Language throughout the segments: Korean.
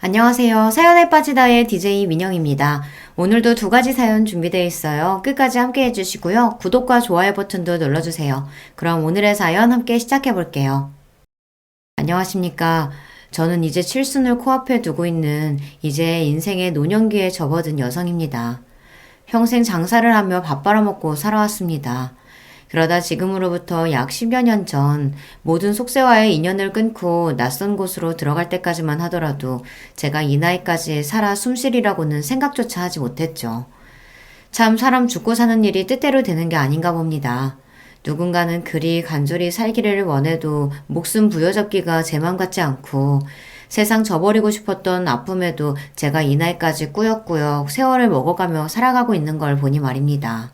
안녕하세요. 사연에 빠지다의 DJ 민영입니다. 오늘도 두 가지 사연 준비되어 있어요. 끝까지 함께 해주시고요. 구독과 좋아요 버튼도 눌러주세요. 그럼 오늘의 사연 함께 시작해 볼게요. 안녕하십니까. 저는 이제 칠순을 코앞에 두고 있는 이제 인생의 노년기에 접어든 여성입니다. 평생 장사를 하며 밥 벌어먹고 살아왔습니다. 그러다 지금으로부터 약 10여 년 전 모든 속세와의 인연을 끊고 낯선 곳으로 들어갈 때까지만 하더라도 제가 이 나이까지 살아 숨쉬리라고는 생각조차 하지 못했죠. 참 사람 죽고 사는 일이 뜻대로 되는 게 아닌가 봅니다. 누군가는 그리 간절히 살기를 원해도 목숨 부여잡기가 제 맘 같지 않고 세상 저버리고 싶었던 아픔에도 제가 이 나이까지 꾸역꾸역 세월을 먹어가며 살아가고 있는 걸 보니 말입니다.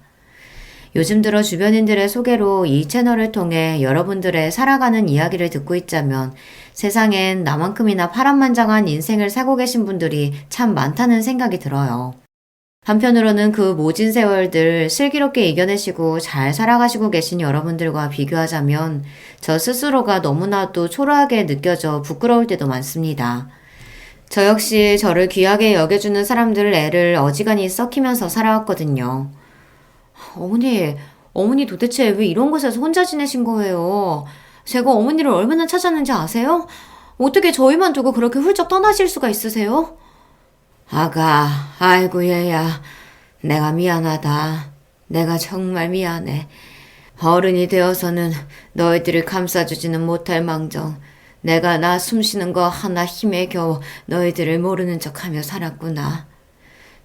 요즘 들어 주변인들의 소개로 이 채널을 통해 여러분들의 살아가는 이야기를 듣고 있자면 세상엔 나만큼이나 파란만장한 인생을 살고 계신 분들이 참 많다는 생각이 들어요. 한편으로는 그 모진 세월들 슬기롭게 이겨내시고 잘 살아가시고 계신 여러분들과 비교하자면 저 스스로가 너무나도 초라하게 느껴져 부끄러울 때도 많습니다. 저 역시 저를 귀하게 여겨주는 사람들 애를 어지간히 썩히면서 살아왔거든요. 어머니 도대체 왜 이런 곳에서 혼자 지내신 거예요? 제가 어머니를 얼마나 찾았는지 아세요? 어떻게 저희만 두고 그렇게 훌쩍 떠나실 수가 있으세요? 아가, 아이고 얘야, 내가 미안하다. 내가 정말 미안해. 어른이 되어서는 너희들을 감싸주지는 못할 망정 내가 나 숨쉬는 거 하나 힘에 겨워 너희들을 모르는 척하며 살았구나.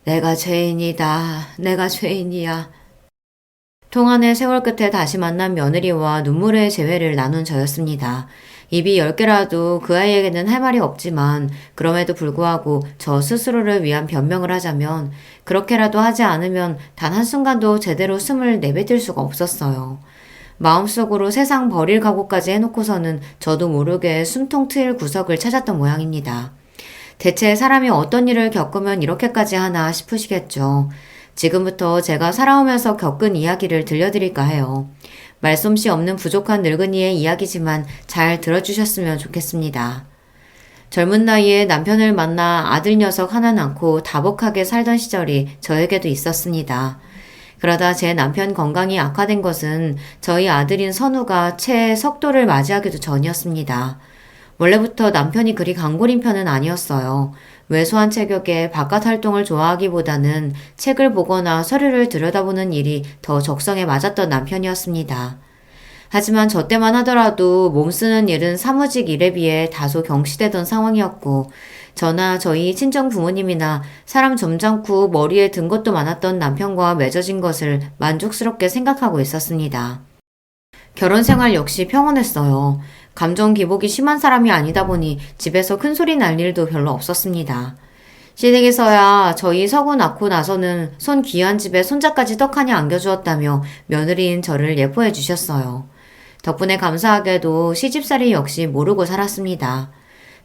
내가 죄인이다. 내가 죄인이야. 동안의 세월 끝에 다시 만난 며느리와 눈물의 재회를 나눈 저였습니다. 입이 10개라도 그 아이에게는 할 말이 없지만 그럼에도 불구하고 저 스스로를 위한 변명을 하자면 그렇게라도 하지 않으면 단 한순간도 제대로 숨을 내뱉을 수가 없었어요. 마음속으로 세상 버릴 각오까지 해놓고서는 저도 모르게 숨통 트일 구석을 찾았던 모양입니다. 대체 사람이 어떤 일을 겪으면 이렇게까지 하나 싶으시겠죠. 지금부터 제가 살아오면서 겪은 이야기를 들려드릴까 해요. 말솜씨 없는 부족한 늙은이의 이야기지만 잘 들어주셨으면 좋겠습니다. 젊은 나이에 남편을 만나 아들 녀석 하나 낳고 다복하게 살던 시절이 저에게도 있었습니다. 그러다 제 남편 건강이 악화된 것은 저희 아들인 선우가 채 석도를 맞이하기도 전이었습니다. 원래부터 남편이 그리 강골인 편은 아니었어요. 왜소한 체격에 바깥 활동을 좋아하기보다는 책을 보거나 서류를 들여다보는 일이 더 적성에 맞았던 남편이었습니다. 하지만 저 때만 하더라도 몸 쓰는 일은 사무직 일에 비해 다소 경시되던 상황이었고 저나 저희 친정 부모님이나 사람 점잖고 머리에 든 것도 많았던 남편과 맺어진 것을 만족스럽게 생각하고 있었습니다. 결혼 생활 역시 평온했어요. 감정 기복이 심한 사람이 아니다 보니 집에서 큰 소리 날 일도 별로 없었습니다. 시댁에서야 저희 서구 낳고 나서는 손 귀한 집에 손자까지 떡하니 안겨주었다며 며느리인 저를 예뻐해 주셨어요. 덕분에 감사하게도 시집살이 역시 모르고 살았습니다.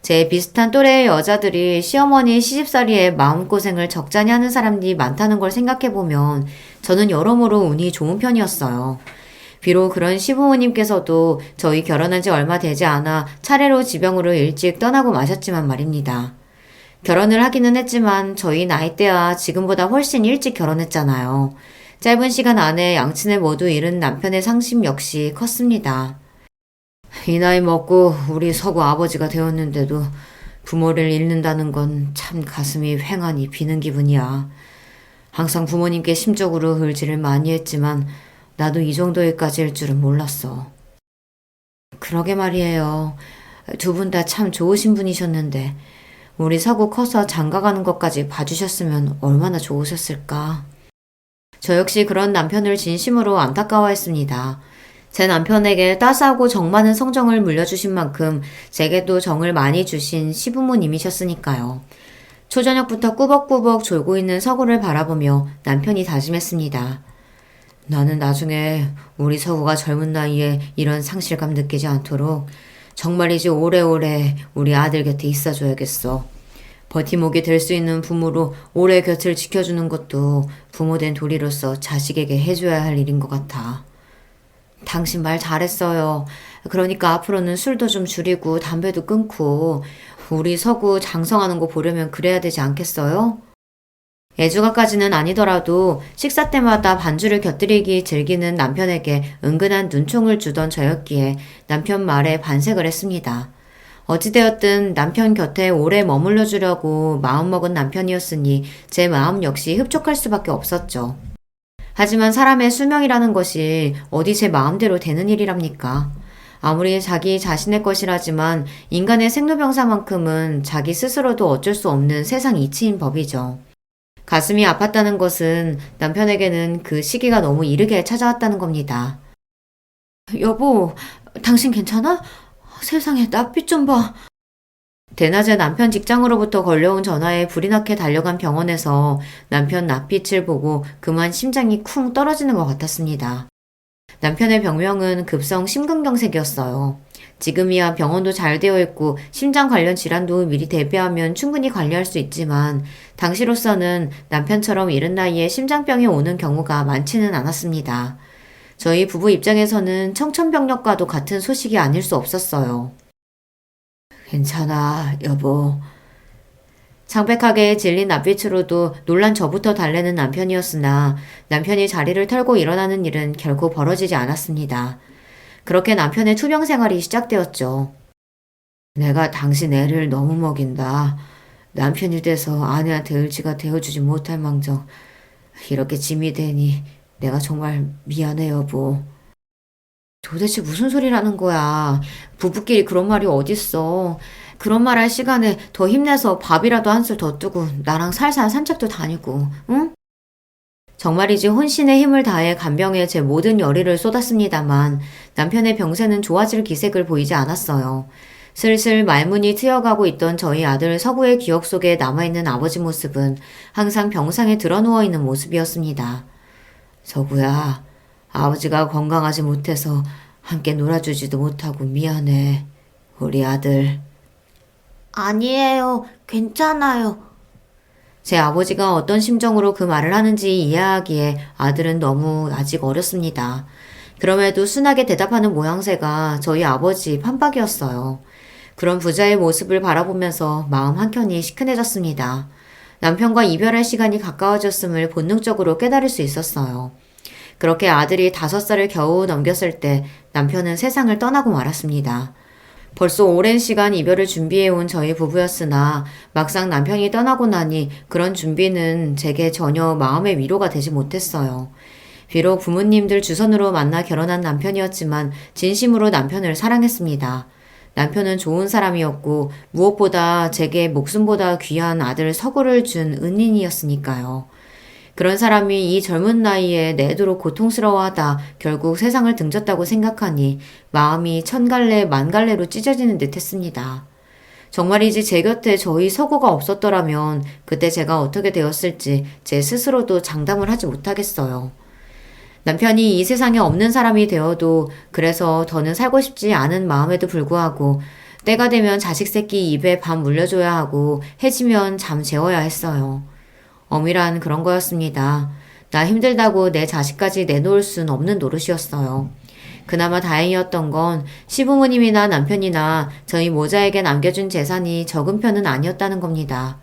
제 비슷한 또래의 여자들이 시어머니 시집살이에 마음고생을 적잖이 하는 사람들이 많다는 걸 생각해보면 저는 여러모로 운이 좋은 편이었어요. 비록 그런 시부모님께서도 저희 결혼한 지 얼마 되지 않아 차례로 지병으로 일찍 떠나고 마셨지만 말입니다. 결혼을 하기는 했지만 저희 나이대와 지금보다 훨씬 일찍 결혼했잖아요. 짧은 시간 안에 양친을 모두 잃은 남편의 상심 역시 컸습니다. 이 나이 먹고 우리 서구 아버지가 되었는데도 부모를 잃는다는 건 참 가슴이 휑하니 비는 기분이야. 항상 부모님께 심적으로 의지를 많이 했지만 나도 이 정도일까지일 줄은 몰랐어. 그러게 말이에요. 두 분 다 참 좋으신 분이셨는데 우리 서구 커서 장가가는 것까지 봐주셨으면 얼마나 좋으셨을까. 저 역시 그런 남편을 진심으로 안타까워했습니다. 제 남편에게 따스하고 정 많은 성정을 물려주신 만큼 제게도 정을 많이 주신 시부모님이셨으니까요. 초저녁부터 꾸벅꾸벅 졸고 있는 서구를 바라보며 남편이 다짐했습니다. 나는 나중에 우리 서구가 젊은 나이에 이런 상실감 느끼지 않도록 정말이지 오래오래 우리 아들 곁에 있어줘야겠어. 버팀목이 될 수 있는 부모로 오래 곁을 지켜주는 것도 부모된 도리로서 자식에게 해줘야 할 일인 것 같아. 당신 말 잘했어요. 그러니까 앞으로는 술도 좀 줄이고 담배도 끊고 우리 서구 장성하는 거 보려면 그래야 되지 않겠어요? 애주가까지는 아니더라도 식사 때마다 반주를 곁들이기 즐기는 남편에게 은근한 눈총을 주던 저였기에 남편 말에 반색을 했습니다. 어찌되었든 남편 곁에 오래 머물러 주려고 마음먹은 남편이었으니 제 마음 역시 흡족할 수밖에 없었죠. 하지만 사람의 수명이라는 것이 어디 제 마음대로 되는 일이랍니까? 아무리 자기 자신의 것이라지만 인간의 생로병사만큼은 자기 스스로도 어쩔 수 없는 세상 이치인 법이죠. 가슴이 아팠다는 것은 남편에게는 그 시기가 너무 이르게 찾아왔다는 겁니다. 여보, 당신 괜찮아? 세상에 낯빛 좀 봐. 대낮에 남편 직장으로부터 걸려온 전화에 불이 나게 달려간 병원에서 남편 낯빛을 보고 그만 심장이 쿵 떨어지는 것 같았습니다. 남편의 병명은 급성 심근경색이었어요. 지금이야 병원도 잘 되어 있고 심장 관련 질환도 미리 대비하면 충분히 관리할 수 있지만 당시로서는 남편처럼 이른 나이에 심장병이 오는 경우가 많지는 않았습니다. 저희 부부 입장에서는 청천벽력과도 같은 소식이 아닐 수 없었어요. 괜찮아, 여보. 창백하게 질린 낯빛으로도 놀란 저부터 달래는 남편이었으나 남편이 자리를 털고 일어나는 일은 결코 벌어지지 않았습니다. 그렇게 남편의 투병 생활이 시작되었죠. 내가 당신 애를 너무 먹인다. 남편이 돼서 아내한테 을지가 되어주지 못할 망정 이렇게 짐이 되니 내가 정말 미안해 여보. 도대체 무슨 소리라는 거야. 부부끼리 그런 말이 어딨어. 그런 말 할 시간에 더 힘내서 밥이라도 한술 더 뜨고 나랑 살살 산책도 다니고, 응? 정말이지 혼신의 힘을 다해 간병에 제 모든 열의를 쏟았습니다만 남편의 병세는 좋아질 기색을 보이지 않았어요. 슬슬 말문이 트여가고 있던 저희 아들 서구의 기억 속에 남아있는 아버지 모습은 항상 병상에 드러누워 있는 모습이었습니다. 서구야, 아버지가 건강하지 못해서 함께 놀아주지도 못하고 미안해. 우리 아들. 아니에요. 괜찮아요. 제 아버지가 어떤 심정으로 그 말을 하는지 이해하기에 아들은 너무 아직 어렸습니다. 그럼에도 순하게 대답하는 모양새가 저희 아버지 판박이었어요. 그런 부자의 모습을 바라보면서 마음 한켠이 시큰해졌습니다. 남편과 이별할 시간이 가까워졌음을 본능적으로 깨달을 수 있었어요. 그렇게 아들이 5살을 겨우 넘겼을 때 남편은 세상을 떠나고 말았습니다. 벌써 오랜 시간 이별을 준비해온 저희 부부였으나 막상 남편이 떠나고 나니 그런 준비는 제게 전혀 마음의 위로가 되지 못했어요. 비록 부모님들 주선으로 만나 결혼한 남편이었지만 진심으로 남편을 사랑했습니다. 남편은 좋은 사람이었고 무엇보다 제게 목숨보다 귀한 아들 서구를 준 은인이었으니까요. 그런 사람이 이 젊은 나이에 내도록 고통스러워하다 결국 세상을 등졌다고 생각하니 마음이 천갈래 만갈래로 찢어지는 듯 했습니다. 정말이지 제 곁에 저희 서구가 없었더라면 그때 제가 어떻게 되었을지 제 스스로도 장담을 하지 못하겠어요. 남편이 이 세상에 없는 사람이 되어도 그래서 더는 살고 싶지 않은 마음에도 불구하고 때가 되면 자식 새끼 입에 밥 물려줘야 하고 해지면 잠 재워야 했어요. 엄밀한 그런 거였습니다. 나 힘들다고 내 자식까지 내놓을 순 없는 노릇이었어요. 그나마 다행이었던 건 시부모님이나 남편이나 저희 모자에게 남겨준 재산이 적은 편은 아니었다는 겁니다.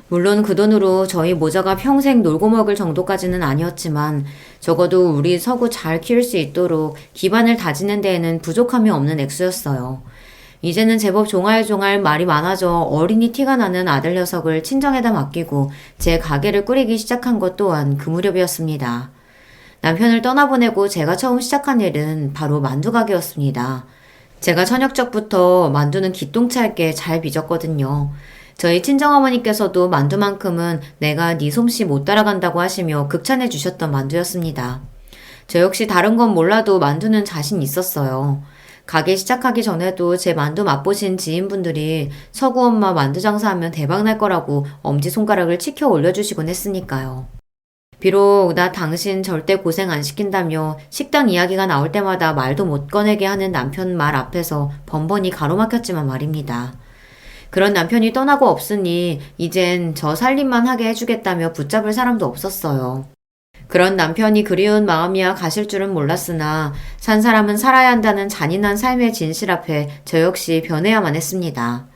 물론 그 돈으로 저희 모자가 평생 놀고 먹을 정도까지는 아니었지만 적어도 우리 서구 잘 키울 수 있도록 기반을 다지는 데에는 부족함이 없는 액수였어요. 이제는 제법 종알종알 말이 많아져 어린이 티가 나는 아들 녀석을 친정에다 맡기고 제 가게를 꾸리기 시작한 것 또한 그 무렵이었습니다. 남편을 떠나보내고 제가 처음 시작한 일은 바로 만두 가게였습니다. 제가 저녁적부터 만두는 기똥차게 잘 빚었거든요. 저희 친정어머니께서도 만두만큼은 내가 네 솜씨 못 따라간다고 하시며 극찬해 주셨던 만두였습니다. 저 역시 다른 건 몰라도 만두는 자신 있었어요. 가게 시작하기 전에도 제 만두 맛보신 지인분들이 서구 엄마 만두 장사하면 대박 날 거라고 엄지손가락을 치켜 올려주시곤 했으니까요. 비록 나 당신 절대 고생 안 시킨다며 식당 이야기가 나올 때마다 말도 못 꺼내게 하는 남편 말 앞에서 번번이 가로막혔지만 말입니다. 그런 남편이 떠나고 없으니 이젠 저 살림만 하게 해주겠다며 붙잡을 사람도 없었어요. 그런 남편이 그리운 마음이야 가실 줄은 몰랐으나 산 사람은 살아야 한다는 잔인한 삶의 진실 앞에 저 역시 변해야만 했습니다.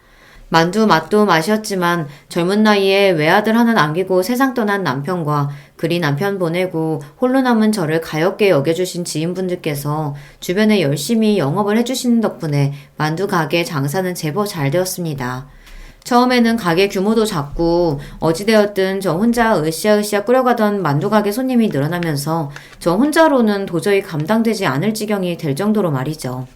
만두 맛도 맛이었지만 젊은 나이에 외아들 하나 남기고 세상 떠난 남편과 그리 남편 보내고 홀로 남은 저를 가엾게 여겨주신 지인분들께서 주변에 열심히 영업을 해주시는 덕분에 만두 가게 장사는 제법 잘 되었습니다. 처음에는 가게 규모도 작고 어찌되었든 저 혼자 으쌰으쌰 끓여가던 만두 가게 손님이 늘어나면서 저 혼자로는 도저히 감당되지 않을 지경이 될 정도로 말이죠.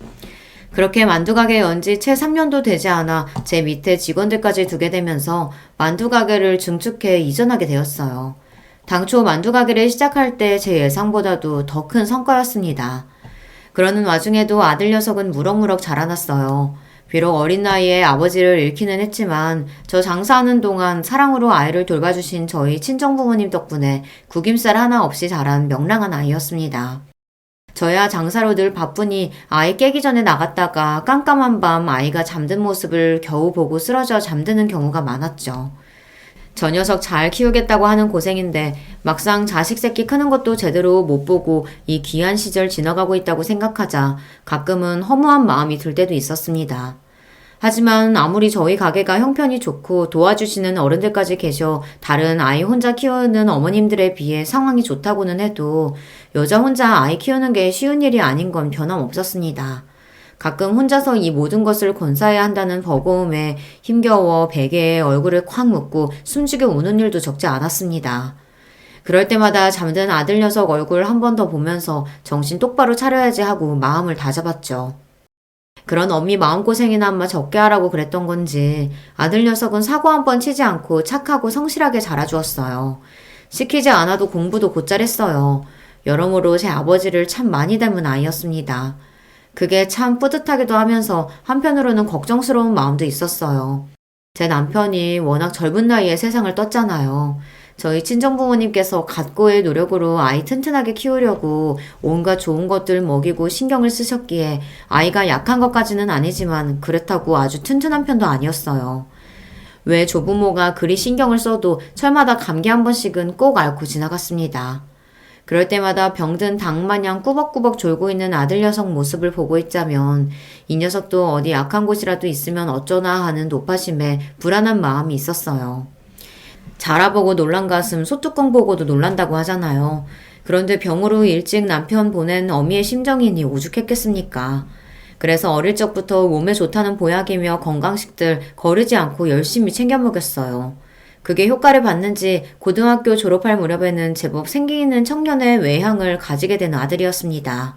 그렇게 만두가게 연지 채 3년도 되지 않아 제 밑에 직원들까지 두게 되면서 만두가게를 증축해 이전하게 되었어요. 당초 만두가게를 시작할 때 제 예상보다도 더 큰 성과였습니다. 그러는 와중에도 아들 녀석은 무럭무럭 자라났어요. 비록 어린 나이에 아버지를 잃기는 했지만 저 장사하는 동안 사랑으로 아이를 돌봐주신 저희 친정부모님 덕분에 구김살 하나 없이 자란 명랑한 아이였습니다. 저야 장사로 늘 바쁘니 아이 깨기 전에 나갔다가 깜깜한 밤 아이가 잠든 모습을 겨우 보고 쓰러져 잠드는 경우가 많았죠. 저 녀석 잘 키우겠다고 하는 고생인데 막상 자식 새끼 크는 것도 제대로 못 보고 이 귀한 시절 지나가고 있다고 생각하자 가끔은 허무한 마음이 들 때도 있었습니다. 하지만 아무리 저희 가게가 형편이 좋고 도와주시는 어른들까지 계셔 다른 아이 혼자 키우는 어머님들에 비해 상황이 좋다고는 해도 여자 혼자 아이 키우는 게 쉬운 일이 아닌 건 변함없었습니다. 가끔 혼자서 이 모든 것을 건사해야 한다는 버거움에 힘겨워 베개에 얼굴을 콱 묻고 숨죽여 우는 일도 적지 않았습니다. 그럴 때마다 잠든 아들 녀석 얼굴 한 번 더 보면서 정신 똑바로 차려야지 하고 마음을 다잡았죠. 그런 엄미 마음고생이나마 적게 하라고 그랬던 건지 아들 녀석은 사고 한 번 치지 않고 착하고 성실하게 자라주었어요. 시키지 않아도 공부도 곧잘 했어요. 여러모로 제 아버지를 참 많이 닮은 아이였습니다. 그게 참 뿌듯하기도 하면서 한편으로는 걱정스러운 마음도 있었어요. 제 남편이 워낙 젊은 나이에 세상을 떴잖아요. 저희 친정부모님께서 갖고의 노력으로 아이 튼튼하게 키우려고 온갖 좋은 것들 먹이고 신경을 쓰셨기에 아이가 약한 것까지는 아니지만 그렇다고 아주 튼튼한 편도 아니었어요. 왜 조부모가 그리 신경을 써도 철마다 감기 한 번씩은 꼭 앓고 지나갔습니다. 그럴 때마다 병든 닭마냥 꾸벅꾸벅 졸고 있는 아들 녀석 모습을 보고 있자면 이 녀석도 어디 약한 곳이라도 있으면 어쩌나 하는 노파심에 불안한 마음이 있었어요. 자라보고 놀란 가슴 소뚜껑 보고도 놀란다고 하잖아요. 그런데 병으로 일찍 남편 보낸 어미의 심정이니 오죽했겠습니까? 그래서 어릴 적부터 몸에 좋다는 보약이며 건강식들 거르지 않고 열심히 챙겨 먹였어요. 그게 효과를 봤는지 고등학교 졸업할 무렵에는 제법 생기 있는 청년의 외향을 가지게 된 아들이었습니다.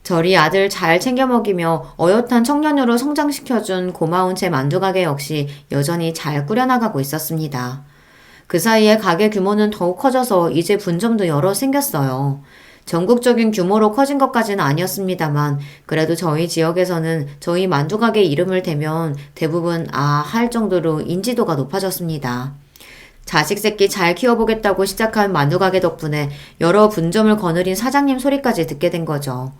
저리 아들 잘 챙겨 먹이며 어엿한 청년으로 성장시켜준 고마운 제 만두가게 역시 여전히 잘 꾸려나가고 있었습니다. 그 사이에 가게 규모는 더욱 커져서 이제 분점도 여러 생겼어요. 전국적인 규모로 커진 것까지는 아니었습니다만 그래도 저희 지역에서는 저희 만두가게 이름을 대면 대부분 할 정도로 인지도가 높아졌습니다. 자식 새끼 잘 키워보겠다고 시작한 만두가게 덕분에 여러 분점을 거느린 사장님 소리까지 듣게 된 거죠.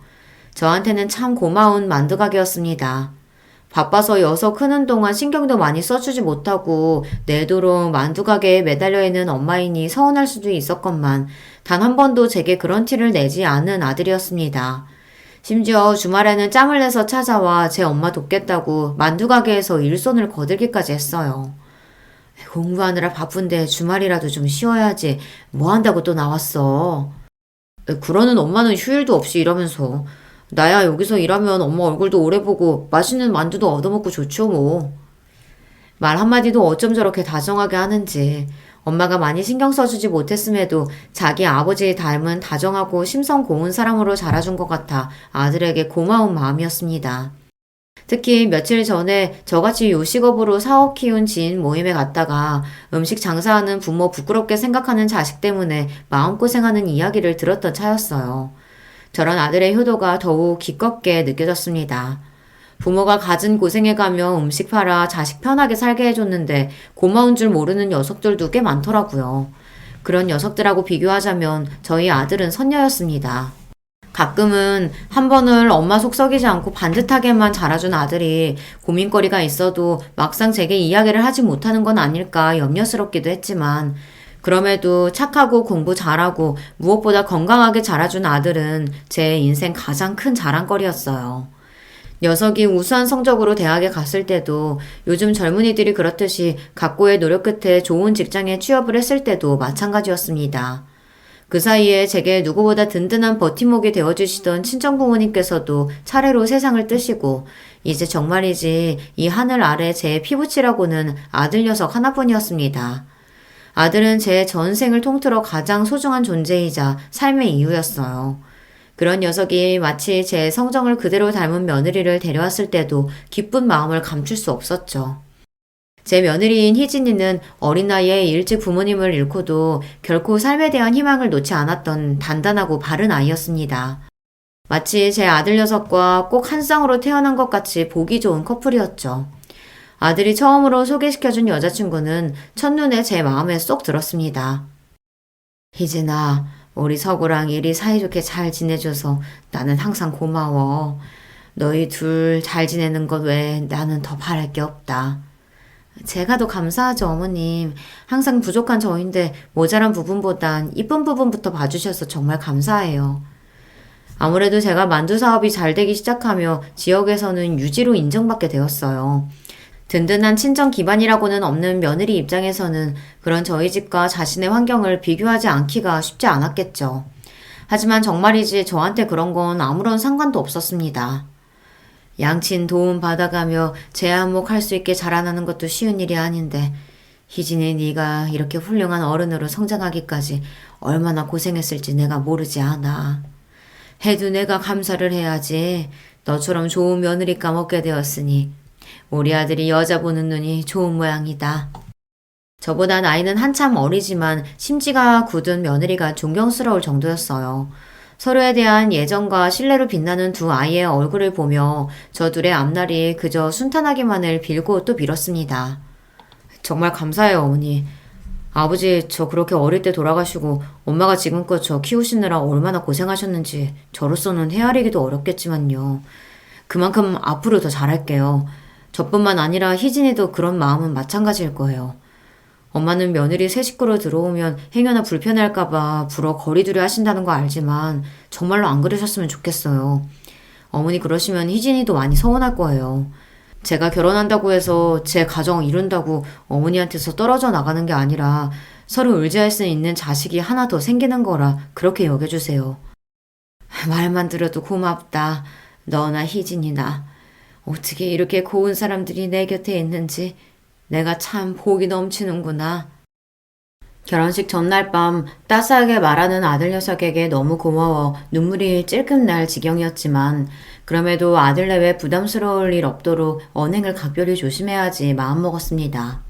저한테는 참 고마운 만두가게였습니다. 바빠서 여서 크는 동안 신경도 많이 써주지 못하고 내도록 만두가게에 매달려 있는 엄마이니 서운할 수도 있었건만 단 한 번도 제게 그런 티를 내지 않은 아들이었습니다. 심지어 주말에는 짬을 내서 찾아와 제 엄마 돕겠다고 만두가게에서 일손을 거들기까지 했어요. 공부하느라 바쁜데 주말이라도 좀 쉬어야지 뭐 한다고 또 나왔어. 그러는 엄마는 휴일도 없이 일하면서 나야 여기서 일하면 엄마 얼굴도 오래 보고 맛있는 만두도 얻어먹고 좋죠 뭐. 말 한마디도 어쩜 저렇게 다정하게 하는지. 엄마가 많이 신경 써주지 못했음에도 자기 아버지 닮은 다정하고 심성 고운 사람으로 자라준 것 같아 아들에게 고마운 마음이었습니다. 특히 며칠 전에 저같이 요식업으로 사업 키운 지인 모임에 갔다가 음식 장사하는 부모 부끄럽게 생각하는 자식 때문에 마음고생하는 이야기를 들었던 차였어요. 저런 아들의 효도가 더욱 기껍게 느껴졌습니다. 부모가 갖은 고생해가며 음식 팔아 자식 편하게 살게 해줬는데 고마운 줄 모르는 녀석들도 꽤 많더라고요. 그런 녀석들하고 비교하자면 저희 아들은 선녀였습니다. 가끔은 한 번을 엄마 속 썩이지 않고 반듯하게만 자라준 아들이 고민거리가 있어도 막상 제게 이야기를 하지 못하는 건 아닐까 염려스럽기도 했지만 그럼에도 착하고 공부 잘하고 무엇보다 건강하게 자라준 아들은 제 인생 가장 큰 자랑거리였어요. 녀석이 우수한 성적으로 대학에 갔을 때도 요즘 젊은이들이 그렇듯이 각고의 노력 끝에 좋은 직장에 취업을 했을 때도 마찬가지였습니다. 그 사이에 제게 누구보다 든든한 버팀목이 되어주시던 친정부모님께서도 차례로 세상을 뜨시고 이제 정말이지 이 하늘 아래 제 피부치라고는 아들 녀석 하나뿐이었습니다. 아들은 제 전생을 통틀어 가장 소중한 존재이자 삶의 이유였어요. 그런 녀석이 마치 제 성정을 그대로 닮은 며느리를 데려왔을 때도 기쁜 마음을 감출 수 없었죠. 제 며느리인 희진이는 어린 나이에 일찍 부모님을 잃고도 결코 삶에 대한 희망을 놓지 않았던 단단하고 바른 아이였습니다. 마치 제 아들 녀석과 꼭 한 쌍으로 태어난 것 같이 보기 좋은 커플이었죠. 아들이 처음으로 소개시켜준 여자친구는 첫눈에 제 마음에 쏙 들었습니다. 희진아, 우리 서구랑 일이 사이좋게 잘 지내줘서 나는 항상 고마워. 너희 둘 잘 지내는 것 외에 나는 더 바랄 게 없다. 제가 더 감사하죠, 어머님. 항상 부족한 저인데 모자란 부분보단 이쁜 부분부터 봐주셔서 정말 감사해요. 아무래도 제가 만두 사업이 잘 되기 시작하며 지역에서는 유지로 인정받게 되었어요. 든든한 친정 기반이라고는 없는 며느리 입장에서는 그런 저희 집과 자신의 환경을 비교하지 않기가 쉽지 않았겠죠. 하지만 정말이지 저한테 그런 건 아무런 상관도 없었습니다. 양친 도움 받아가며 제 안목할 수 있게 자라나는 것도 쉬운 일이 아닌데 희진이 네가 이렇게 훌륭한 어른으로 성장하기까지 얼마나 고생했을지 내가 모르지 않아. 해도 내가 감사를 해야지. 너처럼 좋은 며느리 까먹게 되었으니 우리 아들이 여자 보는 눈이 좋은 모양이다. 저보다 나이는 한참 어리지만 심지가 굳은 며느리가 존경스러울 정도였어요. 서로에 대한 예정과 신뢰로 빛나는 두 아이의 얼굴을 보며 저 둘의 앞날이 그저 순탄하기만을 빌고 또 빌었습니다. 정말 감사해요, 어머니. 아버지 저 그렇게 어릴 때 돌아가시고 엄마가 지금껏 저 키우시느라 얼마나 고생하셨는지 저로서는 헤아리기도 어렵겠지만요. 그만큼 앞으로 더 잘할게요. 저뿐만 아니라 희진이도 그런 마음은 마찬가지일 거예요. 엄마는 며느리 새 식구로 들어오면 행여나 불편할까봐 불어 거리두리 하신다는 거 알지만 정말로 안 그러셨으면 좋겠어요. 어머니 그러시면 희진이도 많이 서운할 거예요. 제가 결혼한다고 해서 제 가정 이룬다고 어머니한테서 떨어져 나가는 게 아니라 서로 의지할 수 있는 자식이 하나 더 생기는 거라 그렇게 여겨주세요. 말만 들어도 고맙다. 너나 희진이나. 어떻게 이렇게 고운 사람들이 내 곁에 있는지 내가 참 복이 넘치는구나. 결혼식 전날 밤 따스하게 말하는 아들 녀석에게 너무 고마워 눈물이 찔끔 날 지경이었지만 그럼에도 아들 내외 부담스러울 일 없도록 언행을 각별히 조심해야지 마음먹었습니다.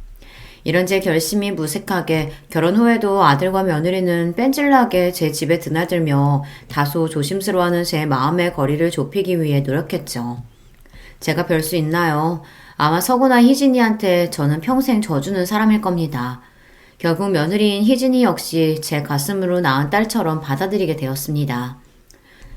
이런 제 결심이 무색하게 결혼 후에도 아들과 며느리는 뺀질나게 제 집에 드나들며 다소 조심스러워하는 제 마음의 거리를 좁히기 위해 노력했죠. 제가 별 수 있나요? 아마 서구나 희진이한테 저는 평생 져주는 사람일 겁니다. 결국 며느리인 희진이 역시 제 가슴으로 낳은 딸처럼 받아들이게 되었습니다.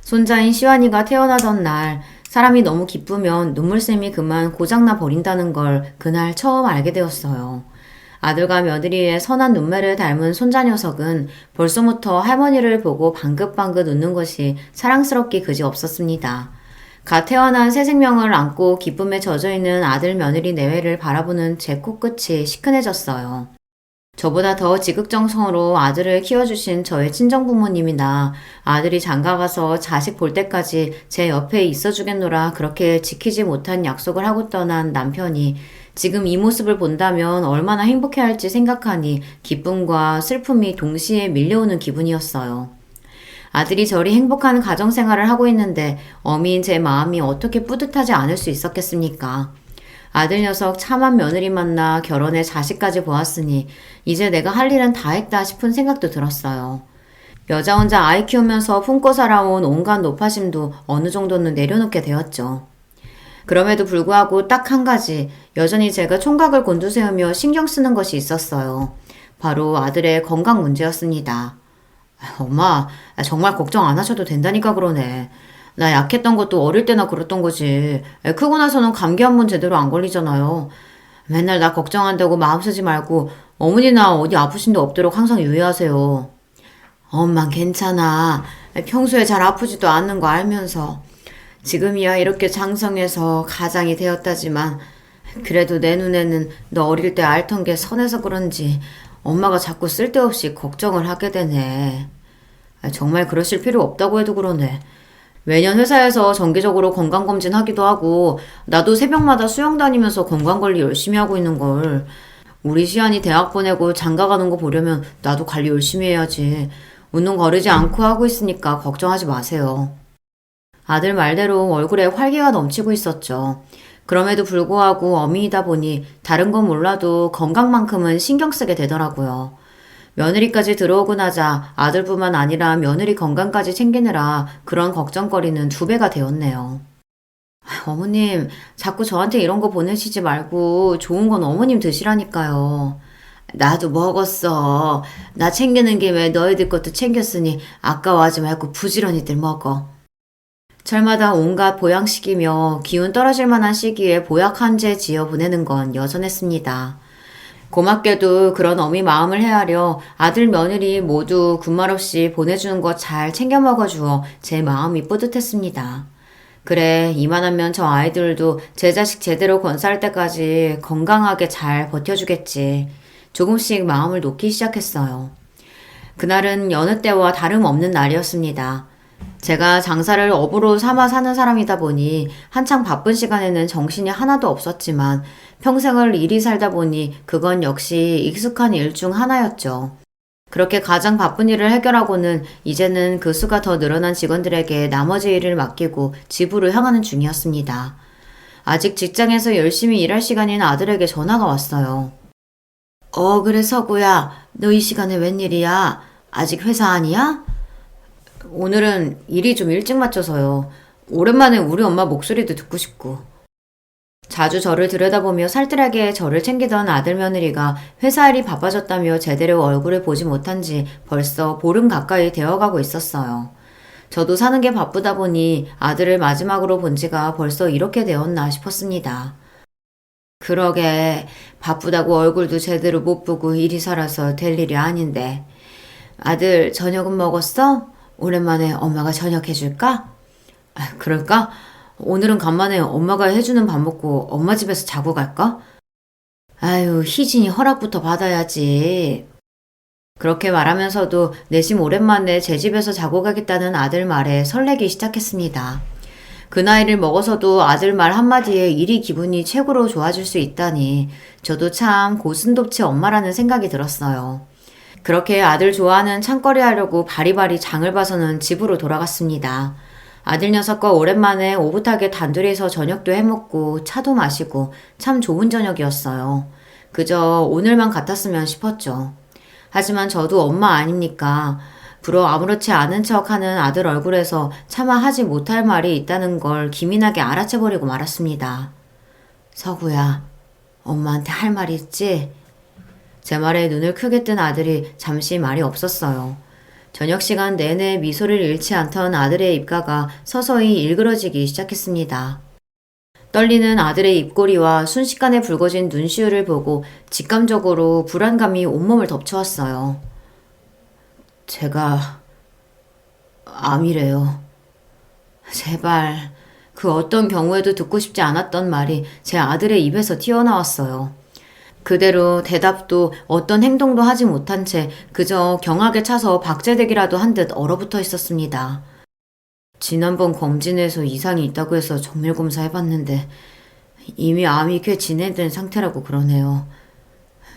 손자인 시완이가 태어나던 날 사람이 너무 기쁘면 눈물샘이 그만 고장나 버린다는 걸 그날 처음 알게 되었어요. 아들과 며느리의 선한 눈매를 닮은 손자 녀석은 벌써부터 할머니를 보고 방긋방긋 웃는 것이 사랑스럽기 그지 없었습니다. 갓 태어난 새 생명을 안고 기쁨에 젖어있는 아들 며느리 내외를 바라보는 제 코끝이 시큰해졌어요. 저보다 더 지극정성으로 아들을 키워주신 저의 친정부모님이나 아들이 장가가서 자식 볼 때까지 제 옆에 있어주겠노라 그렇게 지키지 못한 약속을 하고 떠난 남편이 지금 이 모습을 본다면 얼마나 행복해할지 생각하니 기쁨과 슬픔이 동시에 밀려오는 기분이었어요. 아들이 저리 행복한 가정생활을 하고 있는데 어미인 제 마음이 어떻게 뿌듯하지 않을 수 있었겠습니까? 아들 녀석 참한 며느리 만나 결혼해 자식까지 보았으니 이제 내가 할 일은 다 했다 싶은 생각도 들었어요. 여자 혼자 아이 키우면서 품고 살아온 온갖 노파심도 어느 정도는 내려놓게 되었죠. 그럼에도 불구하고 딱 한 가지 여전히 제가 총각을 곤두세우며 신경 쓰는 것이 있었어요. 바로 아들의 건강 문제였습니다. 엄마, 정말 걱정 안 하셔도 된다니까 그러네. 나 약했던 것도 어릴 때나 그랬던 거지. 크고 나서는 감기 한 번 제대로 안 걸리잖아요. 맨날 나 걱정한다고 마음 쓰지 말고 어머니나 어디 아프신 데 없도록 항상 유의하세요. 엄만 괜찮아. 평소에 잘 아프지도 않는 거 알면서. 지금이야 이렇게 장성해서 가장이 되었다지만 그래도 내 눈에는 너 어릴 때 앓던 게 선해서 그런지 엄마가 자꾸 쓸데없이 걱정을 하게 되네. 정말 그러실 필요 없다고 해도 그러네. 매년 회사에서 정기적으로 건강검진 하기도 하고 나도 새벽마다 수영 다니면서 건강관리 열심히 하고 있는 걸. 우리 시안이 대학 보내고 장가 가는 거 보려면 나도 관리 열심히 해야지. 운동 거르지 않고 하고 있으니까 걱정하지 마세요. 아들 말대로 얼굴에 활기가 넘치고 있었죠. 그럼에도 불구하고 어미이다 보니 다른 건 몰라도 건강만큼은 신경 쓰게 되더라고요. 며느리까지 들어오고 나자 아들뿐만 아니라 며느리 건강까지 챙기느라 그런 걱정거리는 2배가 되었네요. 어머님, 자꾸 저한테 이런 거 보내시지 말고 좋은 건 어머님 드시라니까요. 나도 먹었어. 나 챙기는 김에 너희들 것도 챙겼으니 아까워하지 말고 부지런히들 먹어. 철마다 온갖 보양식이며 기운 떨어질 만한 시기에 보약 한 제 지어 보내는 건 여전했습니다. 고맙게도 그런 어미 마음을 헤아려 아들 며느리 모두 군말 없이 보내주는 거 잘 챙겨 먹어주어 제 마음이 뿌듯했습니다. 그래, 이만하면 저 아이들도 제 자식 제대로 건사할 때까지 건강하게 잘 버텨주겠지. 조금씩 마음을 놓기 시작했어요. 그날은 여느 때와 다름없는 날이었습니다. 제가 장사를 업으로 삼아 사는 사람이다 보니 한창 바쁜 시간에는 정신이 하나도 없었지만 평생을 일이 살다 보니 그건 역시 익숙한 일 중 하나였죠. 그렇게 가장 바쁜 일을 해결하고는 이제는 그 수가 더 늘어난 직원들에게 나머지 일을 맡기고 집으로 향하는 중이었습니다. 아직 직장에서 열심히 일할 시간인 아들에게 전화가 왔어요. 그래 서구야. 너 이 시간에 웬일이야? 아직 회사 아니야? 오늘은 일이 좀 일찍 마쳐서요. 오랜만에 우리 엄마 목소리도 듣고 싶고. 자주 저를 들여다보며 살뜰하게 저를 챙기던 아들 며느리가 회사 일이 바빠졌다며 제대로 얼굴을 보지 못한 지 벌써 보름 가까이 되어가고 있었어요. 저도 사는 게 바쁘다 보니 아들을 마지막으로 본 지가 벌써 이렇게 되었나 싶었습니다. 그러게 바쁘다고 얼굴도 제대로 못 보고 일이 살아서 될 일이 아닌데. 아들 저녁은 먹었어? 오랜만에 엄마가 저녁 해줄까? 그럴까? 오늘은 간만에 엄마가 해주는 밥 먹고 엄마 집에서 자고 갈까? 아유, 희진이 허락부터 받아야지. 그렇게 말하면서도 내심 오랜만에 제 집에서 자고 가겠다는 아들 말에 설레기 시작했습니다. 그 나이를 먹어서도 아들 말 한마디에 일이 기분이 최고로 좋아질 수 있다니 저도 참 고슴도치 엄마라는 생각이 들었어요. 그렇게 아들 좋아하는 창거리 하려고 바리바리 장을 봐서는 집으로 돌아갔습니다. 아들 녀석과 오랜만에 오붓하게 단둘이서 저녁도 해먹고 차도 마시고 참 좋은 저녁이었어요. 그저 오늘만 같았으면 싶었죠. 하지만 저도 엄마 아닙니까? 불어 아무렇지 않은 척하는 아들 얼굴에서 차마 하지 못할 말이 있다는 걸 기민하게 알아채버리고 말았습니다. 서구야, 엄마한테 할 말이 있지? 제 말에 눈을 크게 뜬 아들이 잠시 말이 없었어요. 저녁 시간 내내 미소를 잃지 않던 아들의 입가가 서서히 일그러지기 시작했습니다. 떨리는 아들의 입꼬리와 순식간에 붉어진 눈시울을 보고 직감적으로 불안감이 온몸을 덮쳐왔어요. 제가 암이래요. 제발 그 어떤 경우에도 듣고 싶지 않았던 말이 제 아들의 입에서 튀어나왔어요. 그대로 대답도 어떤 행동도 하지 못한 채 그저 경악에 차서 박제되기라도 한 듯 얼어붙어 있었습니다. 지난번 검진에서 이상이 있다고 해서 정밀검사 해봤는데 이미 암이 꽤 진행된 상태라고 그러네요.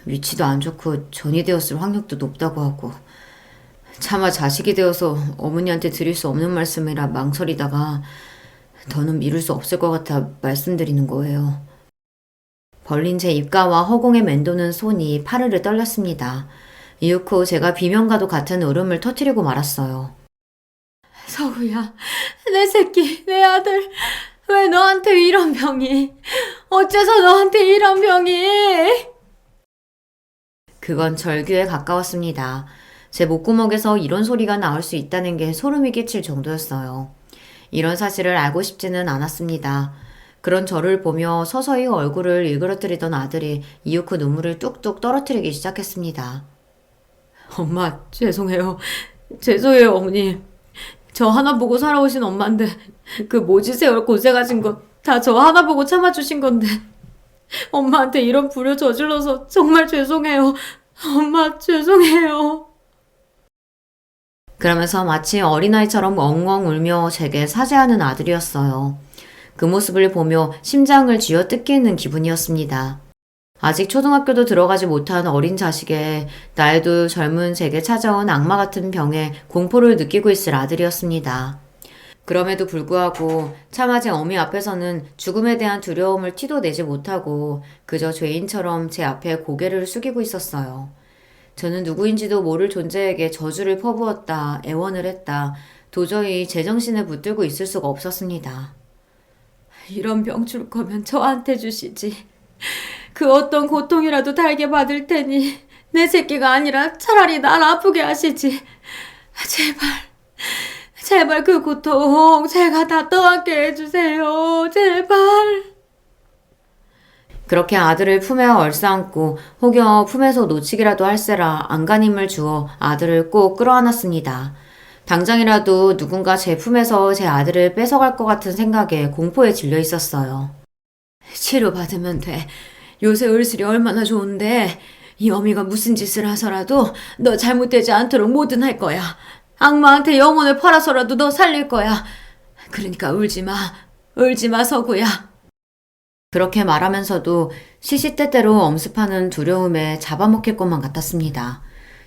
위치도 안 좋고 전이 되었을 확률도 높다고 하고 차마 자식이 되어서 어머니한테 드릴 수 없는 말씀이라 망설이다가 더는 미룰 수 없을 것 같아 말씀드리는 거예요. 벌린 제 입가와 허공에 맴도는 손이 파르르 떨렸습니다. 이윽고 제가 비명과도 같은 울음을 터뜨리고 말았어요. 서우야, 내 새끼, 내 아들, 왜 너한테 이런 병이? 어째서 너한테 이런 병이? 그건 절규에 가까웠습니다. 제 목구멍에서 이런 소리가 나올 수 있다는 게 소름이 끼칠 정도였어요. 이런 사실을 알고 싶지는 않았습니다. 그런 저를 보며 서서히 얼굴을 일그러뜨리던 아들이 이윽고 눈물을 뚝뚝 떨어뜨리기 시작했습니다. 엄마, 죄송해요. 죄송해요, 어머니. 저 하나 보고 살아오신 엄마인데 그 모지 세월 고생하신 거 다 저 하나 보고 참아주신 건데 엄마한테 이런 불효 저질러서 정말 죄송해요. 엄마 죄송해요. 그러면서 마치 어린아이처럼 엉엉 울며 제게 사죄하는 아들이었어요. 그 모습을 보며 심장을 쥐어뜯기는 기분이었습니다. 아직 초등학교도 들어가지 못한 어린 자식의 나이도 젊은 제게 찾아온 악마 같은 병에 공포를 느끼고 있을 아들이었습니다. 그럼에도 불구하고 차마 제 어미 앞에서는 죽음에 대한 두려움을 티도 내지 못하고 그저 죄인처럼 제 앞에 고개를 숙이고 있었어요. 저는 누구인지도 모를 존재에게 저주를 퍼부었다, 애원을 했다. 도저히 제정신을 붙들고 있을 수가 없었습니다. 이런 병 줄 거면 저한테 주시지. 그 어떤 고통이라도 달게 받을 테니 내 새끼가 아니라 차라리 날 아프게 하시지. 제발, 제발 그 고통 제가 다 떠안게 해주세요. 제발. 그렇게 아들을 품에 얼싸안고 혹여 품에서 놓치기라도 할세라 안간힘을 주어 아들을 꼭 끌어안았습니다. 당장이라도 누군가 제 품에서 제 아들을 뺏어갈 것 같은 생각에 공포에 질려 있었어요. 치료받으면 돼. 요새 을슬이 얼마나 좋은데 이 어미가 무슨 짓을 하서라도 너 잘못되지 않도록 뭐든 할 거야. 악마한테 영혼을 팔아서라도 너 살릴 거야. 그러니까 울지 마. 울지 마, 서구야. 그렇게 말하면서도 시시때때로 엄습하는 두려움에 잡아먹힐 것만 같았습니다.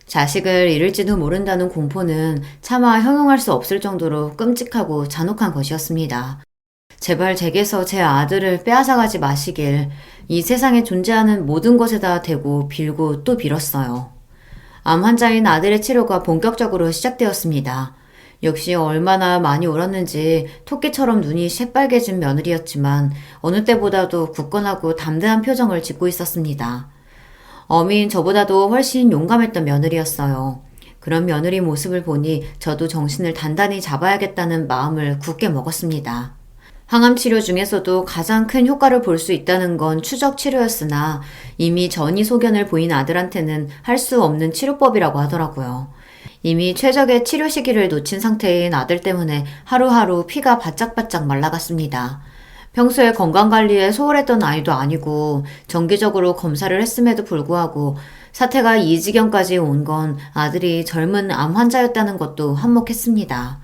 자식을 잃을지도 모른다는 공포는 차마 형용할 수 없을 정도로 끔찍하고 잔혹한 것이었습니다. 제발 제게서 제 아들을 빼앗아가지 마시길 이 세상에 존재하는 모든 것에다 대고 빌고 또 빌었어요. 암 환자인 아들의 치료가 본격적으로 시작되었습니다. 역시 얼마나 많이 울었는지 토끼처럼 눈이 새빨개진 며느리였지만 어느 때보다도 굳건하고 담대한 표정을 짓고 있었습니다. 어미인 저보다도 훨씬 용감했던 며느리였어요. 그런 며느리 모습을 보니 저도 정신을 단단히 잡아야겠다는 마음을 굳게 먹었습니다. 항암 치료 중에서도 가장 큰 효과를 볼 수 있다는 건 추적 치료였으나 이미 전이 소견을 보인 아들한테는 할 수 없는 치료법이라고 하더라고요. 이미 최적의 치료 시기를 놓친 상태인 아들 때문에 하루하루 피가 바짝바짝 말라갔습니다. 평소에 건강관리에 소홀했던 아이도 아니고 정기적으로 검사를 했음에도 불구하고 사태가 이 지경까지 온 건 아들이 젊은 암 환자였다는 것도 한몫했습니다.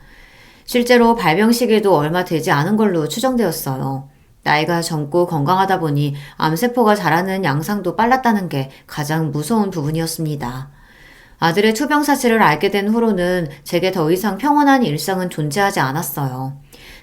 실제로 발병 시기도 얼마 되지 않은 걸로 추정되었어요. 나이가 젊고 건강하다 보니 암세포가 자라는 양상도 빨랐다는 게 가장 무서운 부분이었습니다. 아들의 투병 사실을 알게 된 후로는 제게 더 이상 평온한 일상은 존재하지 않았어요.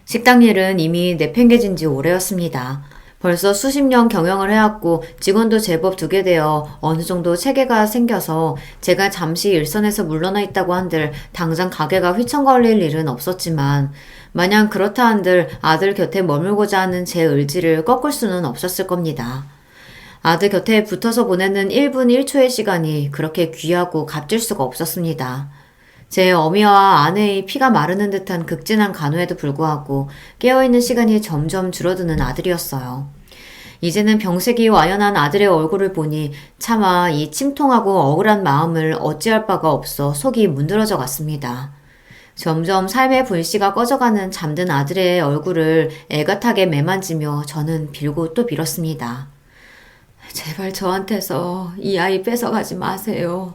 식당 일은 이미 내팽개진 지 오래였습니다. 벌써 수십 년 경영을 해왔고 직원도 제법 두게 되어 어느 정도 체계가 생겨서 제가 잠시 일선에서 물러나 있다고 한들 당장 가게가 휘청거릴 일은 없었지만 마냥 그렇다 한들 아들 곁에 머물고자 하는 제 의지를 꺾을 수는 없었을 겁니다. 아들 곁에 붙어서 보내는 1분 1초의 시간이 그렇게 귀하고 값질 수가 없었습니다. 제 어미와 아내의 피가 마르는 듯한 극진한 간호에도 불구하고 깨어있는 시간이 점점 줄어드는 아들이었어요. 이제는 병색이 와연한 아들의 얼굴을 보니 차마 이 침통하고 억울한 마음을 어찌할 바가 없어 속이 문드러져 갔습니다. 점점 삶의 불씨가 꺼져가는 잠든 아들의 얼굴을 애gat하게 매만지며 저는 빌고 또 빌었습니다. 제발 저한테서 이 아이 뺏어가지 마세요.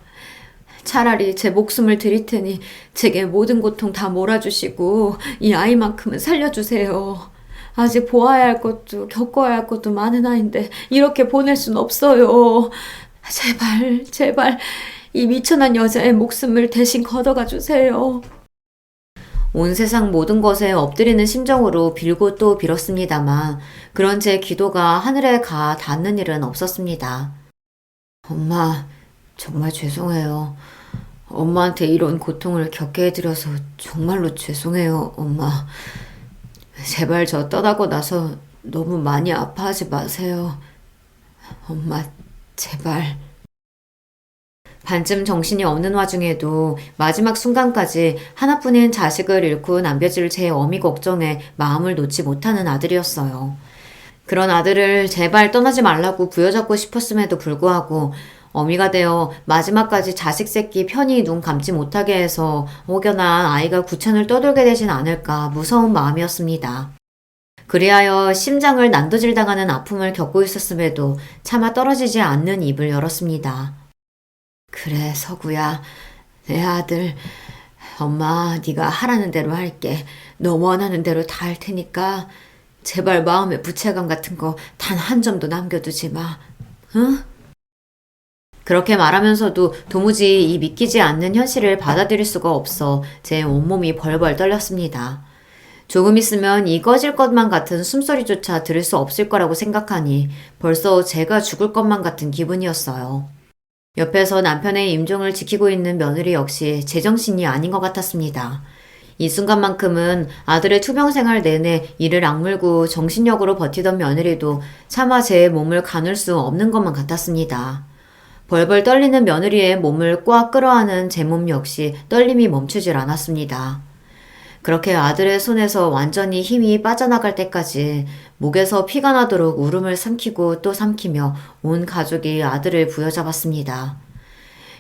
차라리 제 목숨을 드릴 테니 제게 모든 고통 다 몰아주시고 이 아이만큼은 살려주세요. 아직 보아야 할 것도 겪어야 할 것도 많은 아이인데 이렇게 보낼 순 없어요. 제발 제발 이 미천한 여자의 목숨을 대신 걷어가 주세요. 온 세상 모든 것에 엎드리는 심정으로 빌고 또 빌었습니다만 그런 제 기도가 하늘에 가 닿는 일은 없었습니다. 엄마, 정말 죄송해요. 엄마한테 이런 고통을 겪게 해드려서 정말로 죄송해요, 엄마. 제발 저 떠나고 나서 너무 많이 아파하지 마세요. 엄마, 제발. 반쯤 정신이 없는 와중에도 마지막 순간까지 하나뿐인 자식을 잃고 남겨질 제 어미 걱정에 마음을 놓지 못하는 아들이었어요. 그런 아들을 제발 떠나지 말라고 부여잡고 싶었음에도 불구하고 어미가 되어 마지막까지 자식 새끼 편히 눈 감지 못하게 해서 혹여나 아이가 구천을 떠돌게 되진 않을까 무서운 마음이었습니다. 그리하여 심장을 난도질 당하는 아픔을 겪고 있었음에도 차마 떨어지지 않는 입을 열었습니다. 그래, 서구야. 내 아들. 엄마, 네가 하라는 대로 할게. 너 원하는 대로 다 할 테니까 제발 마음의 부채감 같은 거 단 한 점도 남겨두지 마. 응? 그렇게 말하면서도 도무지 이 믿기지 않는 현실을 받아들일 수가 없어 제 온몸이 벌벌 떨렸습니다. 조금 있으면 이 꺼질 것만 같은 숨소리조차 들을 수 없을 거라고 생각하니 벌써 제가 죽을 것만 같은 기분이었어요. 옆에서 남편의 임종을 지키고 있는 며느리 역시 제정신이 아닌 것 같았습니다. 이 순간만큼은 아들의 투병 생활 내내 이를 악물고 정신력으로 버티던 며느리도 차마 제 몸을 가눌 수 없는 것만 같았습니다. 벌벌 떨리는 며느리의 몸을 꽉 끌어안은 제 몸 역시 떨림이 멈추질 않았습니다. 그렇게 아들의 손에서 완전히 힘이 빠져나갈 때까지 목에서 피가 나도록 울음을 삼키고 또 삼키며 온 가족이 아들을 부여잡았습니다.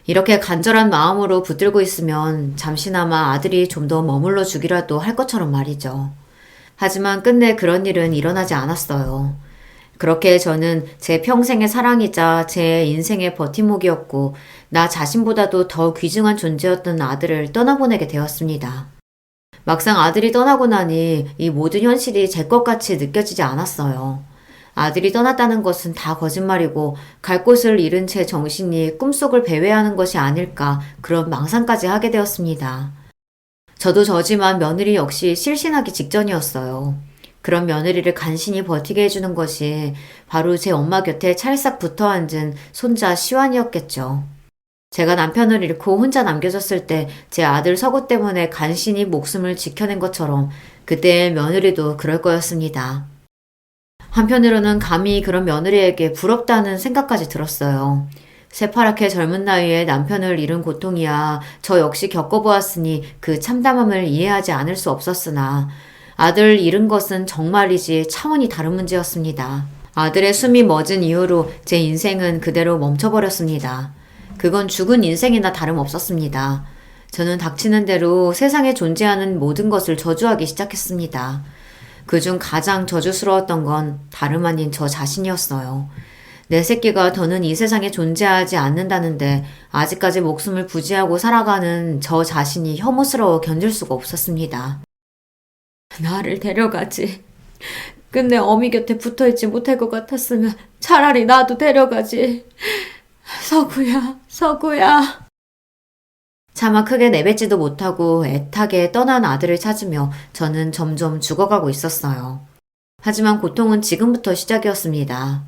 이렇게 간절한 마음으로 붙들고 있으면 잠시나마 아들이 좀 더 머물러 주기라도 할 것처럼 말이죠. 하지만 끝내 그런 일은 일어나지 않았어요. 그렇게 저는 제 평생의 사랑이자 제 인생의 버팀목이었고 나 자신보다도 더 귀중한 존재였던 아들을 떠나보내게 되었습니다. 막상 아들이 떠나고 나니 이 모든 현실이 제 것 같이 느껴지지 않았어요. 아들이 떠났다는 것은 다 거짓말이고 갈 곳을 잃은 제 정신이 꿈속을 배회하는 것이 아닐까 그런 망상까지 하게 되었습니다. 저도 저지만 며느리 역시 실신하기 직전이었어요. 그런 며느리를 간신히 버티게 해주는 것이 바로 제 엄마 곁에 찰싹 붙어 앉은 손자 시완이었겠죠. 제가 남편을 잃고 혼자 남겨졌을 때 제 아들 서구 때문에 간신히 목숨을 지켜낸 것처럼 그때의 며느리도 그럴 거였습니다. 한편으로는 감히 그런 며느리에게 부럽다는 생각까지 들었어요. 새파랗게 젊은 나이에 남편을 잃은 고통이야 저 역시 겪어보았으니 그 참담함을 이해하지 않을 수 없었으나 아들 잃은 것은 정말이지 차원이 다른 문제였습니다. 아들의 숨이 멎은 이후로 제 인생은 그대로 멈춰버렸습니다. 그건 죽은 인생이나 다름없었습니다. 저는 닥치는 대로 세상에 존재하는 모든 것을 저주하기 시작했습니다. 그중 가장 저주스러웠던 건 다름 아닌 저 자신이었어요. 내 새끼가 더는 이 세상에 존재하지 않는다는데 아직까지 목숨을 부지하고 살아가는 저 자신이 혐오스러워 견딜 수가 없었습니다. 나를 데려가지. 끝내 어미 곁에 붙어있지 못할 것 같았으면 차라리 나도 데려가지. 서구야, 서구야. 차마 크게 내뱉지도 못하고 애타게 떠난 아들을 찾으며 저는 점점 죽어가고 있었어요. 하지만 고통은 지금부터 시작이었습니다.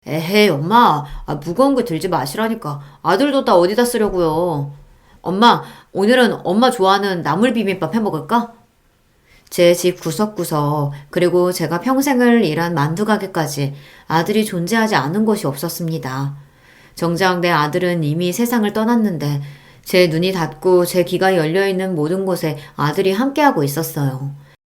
에헤이, 엄마. 무거운 거 들지 마시라니까. 아들도 다 어디다 쓰려고요. 엄마, 오늘은 엄마 좋아하는 나물 비빔밥 해먹을까? 제 집 구석구석, 그리고 제가 평생을 일한 만두 가게까지 아들이 존재하지 않은 곳이 없었습니다. 정작 내 아들은 이미 세상을 떠났는데 제 눈이 닫고 제 귀가 열려있는 모든 곳에 아들이 함께하고 있었어요.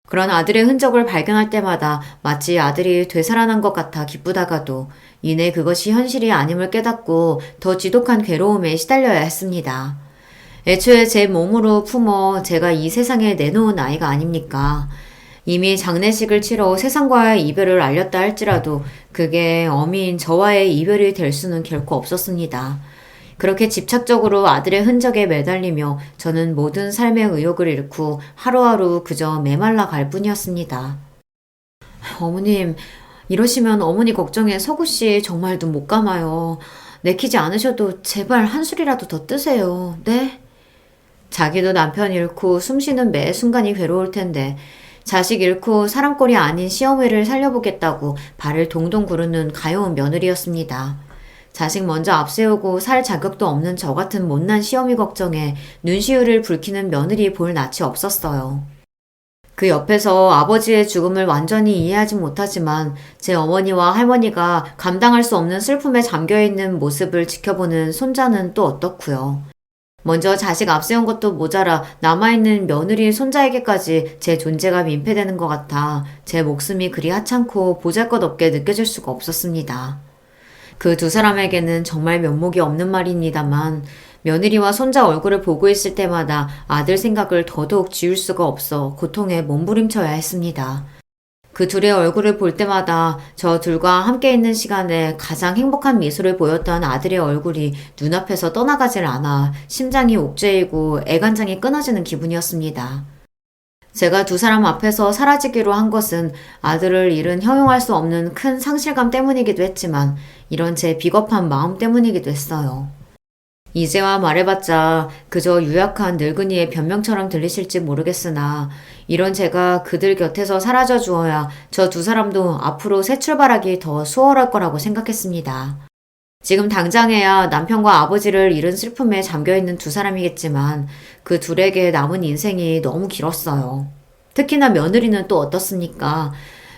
그런 아들의 흔적을 발견할 때마다 마치 아들이 되살아난 것 같아 기쁘다가도 이내 그것이 현실이 아님을 깨닫고 더 지독한 괴로움에 시달려야 했습니다. 애초에 제 몸으로 품어 제가 이 세상에 내놓은 아이가 아닙니까? 이미 장례식을 치러 세상과의 이별을 알렸다 할지라도 그게 어미인 저와의 이별이 될 수는 결코 없었습니다. 그렇게 집착적으로 아들의 흔적에 매달리며 저는 모든 삶의 의욕을 잃고 하루하루 그저 메말라 갈 뿐이었습니다. 어머님, 이러시면 어머니 걱정에 서구씨 정말 눈 못 감아요. 내키지 않으셔도 제발 한 술이라도 더 뜨세요. 네? 자기도 남편 잃고 숨쉬는 매 순간이 괴로울 텐데 자식 잃고 사람꼴이 아닌 시어머니를 살려보겠다고 발을 동동 구르는 가여운 며느리였습니다. 자식 먼저 앞세우고 살 자격도 없는 저 같은 못난 시어미 걱정에 눈시울을 붉히는 며느리 볼 낯이 없었어요. 그 옆에서 아버지의 죽음을 완전히 이해하지 못하지만 제 어머니와 할머니가 감당할 수 없는 슬픔에 잠겨있는 모습을 지켜보는 손자는 또 어떻고요. 먼저 자식 앞세운 것도 모자라 남아있는 며느리 손자에게까지 제 존재가 민폐되는 것 같아 제 목숨이 그리 하찮고 보잘것없게 느껴질 수가 없었습니다. 그 두 사람에게는 정말 면목이 없는 말입니다만 며느리와 손자 얼굴을 보고 있을 때마다 아들 생각을 더더욱 지울 수가 없어 고통에 몸부림쳐야 했습니다. 그 둘의 얼굴을 볼 때마다 저 둘과 함께 있는 시간에 가장 행복한 미소를 보였던 아들의 얼굴이 눈앞에서 떠나가질 않아 심장이 옥죄이고 애간장이 끊어지는 기분이었습니다. 제가 두 사람 앞에서 사라지기로 한 것은 아들을 잃은 형용할 수 없는 큰 상실감 때문이기도 했지만 이런 제 비겁한 마음 때문이기도 했어요. 이제와 말해봤자 그저 유약한 늙은이의 변명처럼 들리실지 모르겠으나 이런 제가 그들 곁에서 사라져 주어야 저 두 사람도 앞으로 새 출발하기 더 수월할 거라고 생각했습니다. 지금 당장에야 남편과 아버지를 잃은 슬픔에 잠겨있는 두 사람이겠지만 그 둘에게 남은 인생이 너무 길었어요. 특히나 며느리는 또 어떻습니까?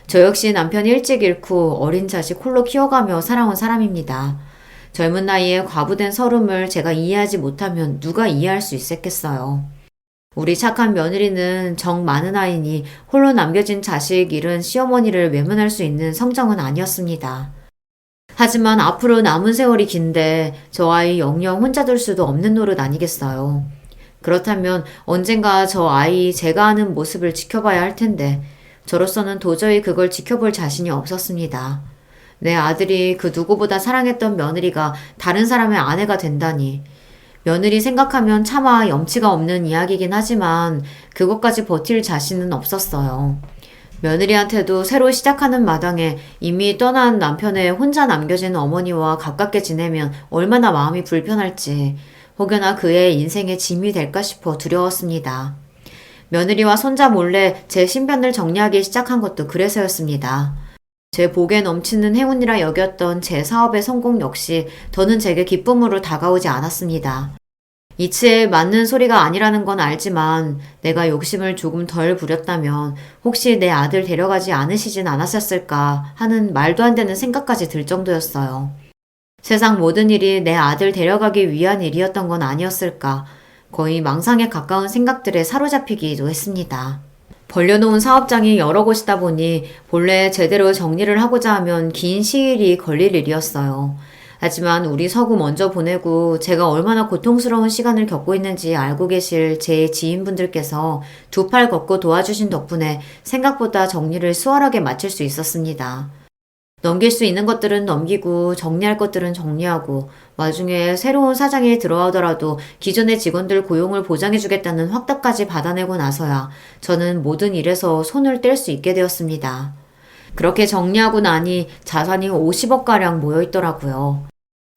저 역시 남편 일찍 잃고 어린 자식 홀로 키워가며 살아온 사람입니다. 젊은 나이에 과부된 서름을 제가 이해하지 못하면 누가 이해할 수 있었겠어요. 우리 착한 며느리는 정 많은 아이니 홀로 남겨진 자식 잃은 시어머니를 외면할 수 있는 성정은 아니었습니다. 하지만 앞으로 남은 세월이 긴데 저 아이 영영 혼자 둘 수도 없는 노릇 아니겠어요. 그렇다면 언젠가 저 아이 제가 하는 모습을 지켜봐야 할 텐데 저로서는 도저히 그걸 지켜볼 자신이 없었습니다. 내 아들이 그 누구보다 사랑했던 며느리가 다른 사람의 아내가 된다니. 며느리 생각하면 차마 염치가 없는 이야기긴 하지만 그것까지 버틸 자신은 없었어요. 며느리한테도 새로 시작하는 마당에 이미 떠난 남편의 혼자 남겨진 어머니와 가깝게 지내면 얼마나 마음이 불편할지 혹여나 그의 인생의 짐이 될까 싶어 두려웠습니다. 며느리와 손자 몰래 제 신변을 정리하기 시작한 것도 그래서였습니다. 제 복에 넘치는 행운이라 여겼던 제 사업의 성공 역시 더는 제게 기쁨으로 다가오지 않았습니다. 이치에 맞는 소리가 아니라는 건 알지만 내가 욕심을 조금 덜 부렸다면 혹시 내 아들 데려가지 않으시진 않았었을까 하는 말도 안 되는 생각까지 들 정도였어요. 세상 모든 일이 내 아들 데려가기 위한 일이었던 건 아니었을까 거의 망상에 가까운 생각들에 사로잡히기도 했습니다. 벌려놓은 사업장이 여러 곳이다 보니 본래 제대로 정리를 하고자 하면 긴 시일이 걸릴 일이었어요. 하지만 우리 서구 먼저 보내고 제가 얼마나 고통스러운 시간을 겪고 있는지 알고 계실 제 지인분들께서 두 팔 걷고 도와주신 덕분에 생각보다 정리를 수월하게 마칠 수 있었습니다. 넘길 수 있는 것들은 넘기고 정리할 것들은 정리하고 와중에 새로운 사장이 들어오더라도 기존의 직원들 고용을 보장해주겠다는 확답까지 받아내고 나서야 저는 모든 일에서 손을 뗄 수 있게 되었습니다. 그렇게 정리하고 나니 자산이 50억가량 모여있더라고요.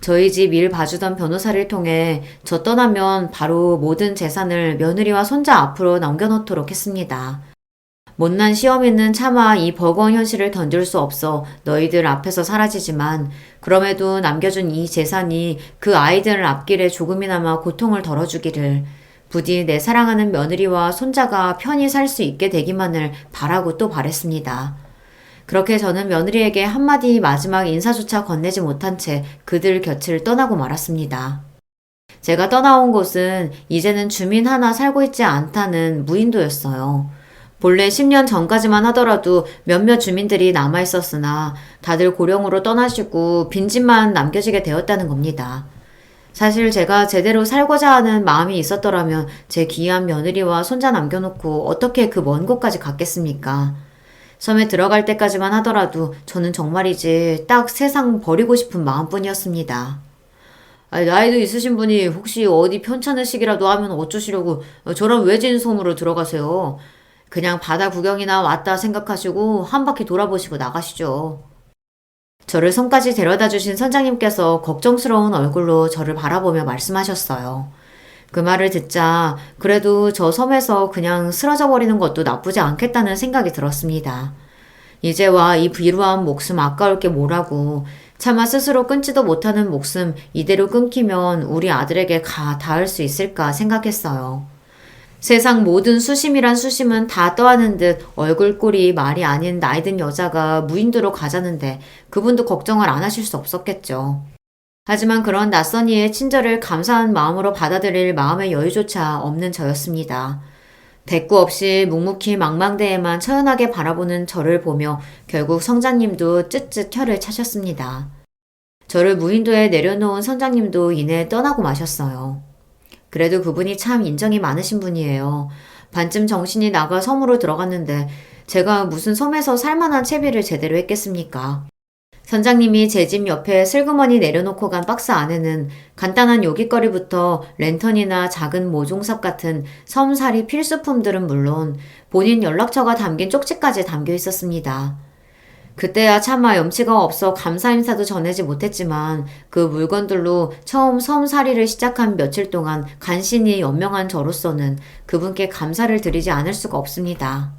저희 집 일 봐주던 변호사를 통해 저 떠나면 바로 모든 재산을 며느리와 손자 앞으로 넘겨놓도록 했습니다. 못난 시어미는 차마 이 버거운 현실을 던질 수 없어 너희들 앞에서 사라지지만 그럼에도 남겨준 이 재산이 그 아이들 앞길에 조금이나마 고통을 덜어주기를 부디 내 사랑하는 며느리와 손자가 편히 살 수 있게 되기만을 바라고 또 바랬습니다. 그렇게 저는 며느리에게 한마디 마지막 인사조차 건네지 못한 채 그들 곁을 떠나고 말았습니다. 제가 떠나온 곳은 이제는 주민 하나 살고 있지 않다는 무인도였어요. 본래 10년 전까지만 하더라도 몇몇 주민들이 남아있었으나 다들 고령으로 떠나시고 빈집만 남겨지게 되었다는 겁니다. 사실 제가 제대로 살고자 하는 마음이 있었더라면 제 귀한 며느리와 손자 남겨놓고 어떻게 그 먼 곳까지 갔겠습니까? 섬에 들어갈 때까지만 하더라도 저는 정말이지 딱 세상 버리고 싶은 마음뿐이었습니다. 나이도 있으신 분이 혹시 어디 편찮으시기라도 하면 어쩌시려고 저런 외진 섬으로 들어가세요. 그냥 바다 구경이나 왔다 생각하시고 한 바퀴 돌아보시고 나가시죠. 저를 섬까지 데려다 주신 선장님께서 걱정스러운 얼굴로 저를 바라보며 말씀하셨어요. 그 말을 듣자 그래도 저 섬에서 그냥 쓰러져 버리는 것도 나쁘지 않겠다는 생각이 들었습니다. 이제와 이 비루한 목숨 아까울 게 뭐라고 차마 스스로 끊지도 못하는 목숨 이대로 끊기면 우리 아들에게 닿을 수 있을까 생각했어요. 세상 모든 수심이란 수심은 다 떠하는 듯 얼굴꼴이 말이 아닌 나이든 여자가 무인도로 가자는데 그분도 걱정을 안 하실 수 없었겠죠. 하지만 그런 낯선 이의 친절을 감사한 마음으로 받아들일 마음의 여유조차 없는 저였습니다. 대꾸 없이 묵묵히 망망대해만 처연하게 바라보는 저를 보며 결국 성자님도 쯧쯧 혀를 차셨습니다. 저를 무인도에 내려놓은 선장님도 이내 떠나고 마셨어요. 그래도 그분이 참 인정이 많으신 분이에요. 반쯤 정신이 나가 섬으로 들어갔는데 제가 무슨 섬에서 살만한 채비를 제대로 했겠습니까? 선장님이 제 집 옆에 슬그머니 내려놓고 간 박스 안에는 간단한 요깃거리부터 랜턴이나 작은 모종삽 같은 섬살이 필수품들은 물론 본인 연락처가 담긴 쪽지까지 담겨 있었습니다. 그때야 차마 염치가 없어 감사 인사도 전하지 못했지만 그 물건들로 처음 섬살이를 시작한 며칠 동안 간신히 연명한 저로서는 그분께 감사를 드리지 않을 수가 없습니다.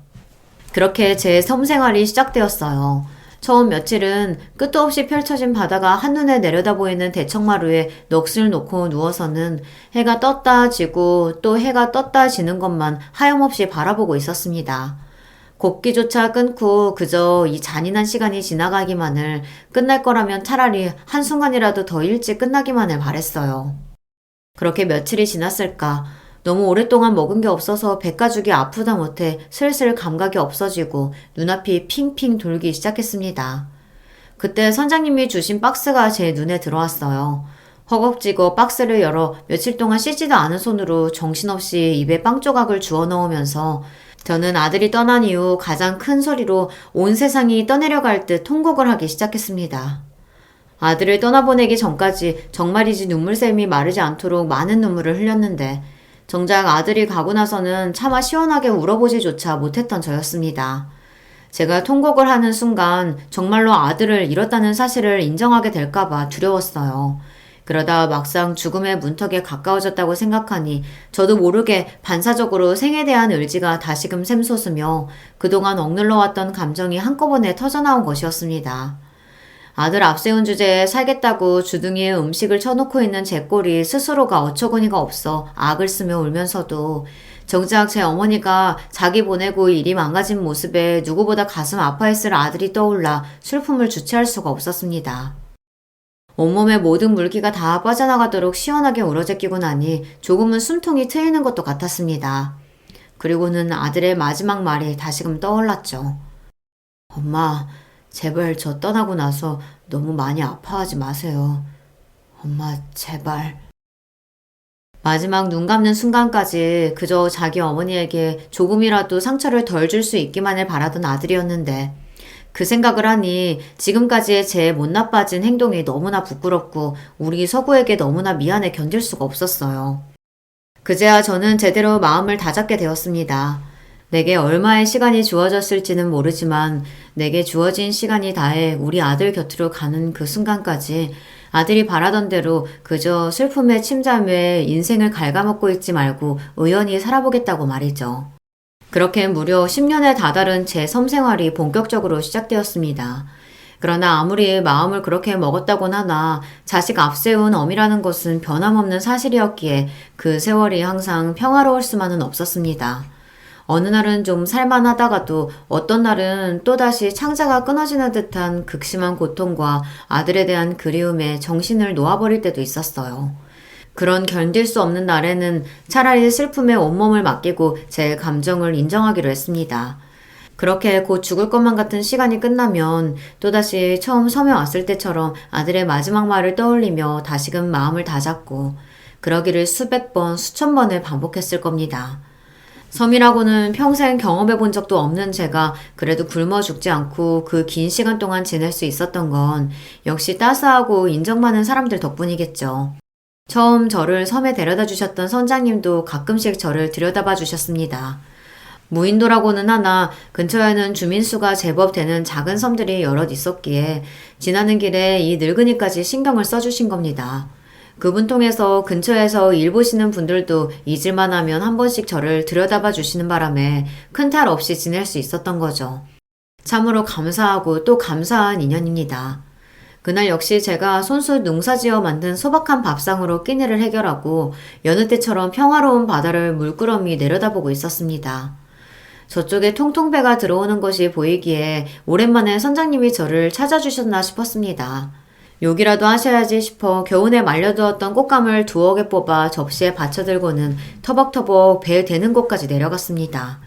그렇게 제 섬생활이 시작되었어요. 처음 며칠은 끝도 없이 펼쳐진 바다가 한눈에 내려다 보이는 대청마루에 넋을 놓고 누워서는 해가 떴다 지고 또 해가 떴다 지는 것만 하염없이 바라보고 있었습니다. 걷기조차 끊고 그저 이 잔인한 시간이 지나가기만을, 끝날 거라면 차라리 한순간이라도 더 일찍 끝나기만을 바랬어요. 그렇게 며칠이 지났을까. 너무 오랫동안 먹은 게 없어서 배가죽이 아프다 못해 슬슬 감각이 없어지고 눈앞이 핑핑 돌기 시작했습니다. 그때 선장님이 주신 박스가 제 눈에 들어왔어요. 허겁지겁 박스를 열어 며칠 동안 씻지도 않은 손으로 정신없이 입에 빵 조각을 주워 넣으면서 저는 아들이 떠난 이후 가장 큰 소리로 온 세상이 떠내려갈 듯 통곡을 하기 시작했습니다. 아들을 떠나보내기 전까지 정말이지 눈물샘이 마르지 않도록 많은 눈물을 흘렸는데 정작 아들이 가고 나서는 차마 시원하게 울어보지조차 못했던 저였습니다. 제가 통곡을 하는 순간 정말로 아들을 잃었다는 사실을 인정하게 될까봐 두려웠어요. 그러다 막상 죽음의 문턱에 가까워졌다고 생각하니 저도 모르게 반사적으로 생에 대한 의지가 다시금 샘솟으며 그동안 억눌러왔던 감정이 한꺼번에 터져나온 것이었습니다. 아들 앞세운 주제에 살겠다고 주둥이에 음식을 쳐놓고 있는 제 꼴이 스스로가 어처구니가 없어 악을 쓰며 울면서도 정작 제 어머니가 자기 보내고 일이 망가진 모습에 누구보다 가슴 아파했을 아들이 떠올라 슬픔을 주체할 수가 없었습니다. 온몸의 모든 물기가 다 빠져나가도록 시원하게 울어제끼고 나니 조금은 숨통이 트이는 것도 같았습니다. 그리고는 아들의 마지막 말이 다시금 떠올랐죠. 엄마, 제발 저 떠나고 나서 너무 많이 아파하지 마세요. 엄마, 제발. 마지막 눈 감는 순간까지 그저 자기 어머니에게 조금이라도 상처를 덜 줄 수 있기만을 바라던 아들이었는데 그 생각을 하니 지금까지의 제 못나 빠진 행동이 너무나 부끄럽고 우리 서구에게 너무나 미안해 견딜 수가 없었어요. 그제야 저는 제대로 마음을 다잡게 되었습니다. 내게 얼마의 시간이 주어졌을지는 모르지만 내게 주어진 시간이 다해 우리 아들 곁으로 가는 그 순간까지 아들이 바라던 대로 그저 슬픔의 침잠에 인생을 갉아먹고 있지 말고 의연히 살아보겠다고 말이죠. 그렇게 무려 10년에 다다른 제 섬생활이 본격적으로 시작되었습니다. 그러나 아무리 마음을 그렇게 먹었다곤 하나 자식 앞세운 엄이라는 것은 변함없는 사실이었기에 그 세월이 항상 평화로울 수만은 없었습니다. 어느 날은 좀 살만하다가도 어떤 날은 또다시 창자가 끊어지는 듯한 극심한 고통과 아들에 대한 그리움에 정신을 놓아버릴 때도 있었어요. 그런 견딜 수 없는 날에는 차라리 슬픔에 온몸을 맡기고 제 감정을 인정하기로 했습니다. 그렇게 곧 죽을 것만 같은 시간이 끝나면 또다시 처음 섬에 왔을 때처럼 아들의 마지막 말을 떠올리며 다시금 마음을 다잡고 그러기를 수백 번, 수천 번을 반복했을 겁니다. 섬이라고는 평생 경험해 본 적도 없는 제가 그래도 굶어 죽지 않고 그 긴 시간 동안 지낼 수 있었던 건 역시 따스하고 인정 많은 사람들 덕분이겠죠. 처음 저를 섬에 데려다 주셨던 선장님도 가끔씩 저를 들여다봐 주셨습니다. 무인도라고는 하나 근처에는 주민수가 제법 되는 작은 섬들이 여럿 있었기에 지나는 길에 이 늙은이까지 신경을 써주신 겁니다. 그분 통해서 근처에서 일 보시는 분들도 잊을만 하면 한 번씩 저를 들여다봐 주시는 바람에 큰 탈 없이 지낼 수 있었던 거죠. 참으로 감사하고 또 감사한 인연입니다. 그날 역시 제가 손수 농사지어 만든 소박한 밥상으로 끼니를 해결하고 여느 때처럼 평화로운 바다를 물끄러미 내려다보고 있었습니다. 저쪽에 통통배가 들어오는 것이 보이기에 오랜만에 선장님이 저를 찾아주셨나 싶었습니다. 욕이라도 하셔야지 싶어 겨우내 말려두었던 꽃감을 2개 뽑아 접시에 받쳐들고는 터벅터벅 배 대는 곳까지 내려갔습니다.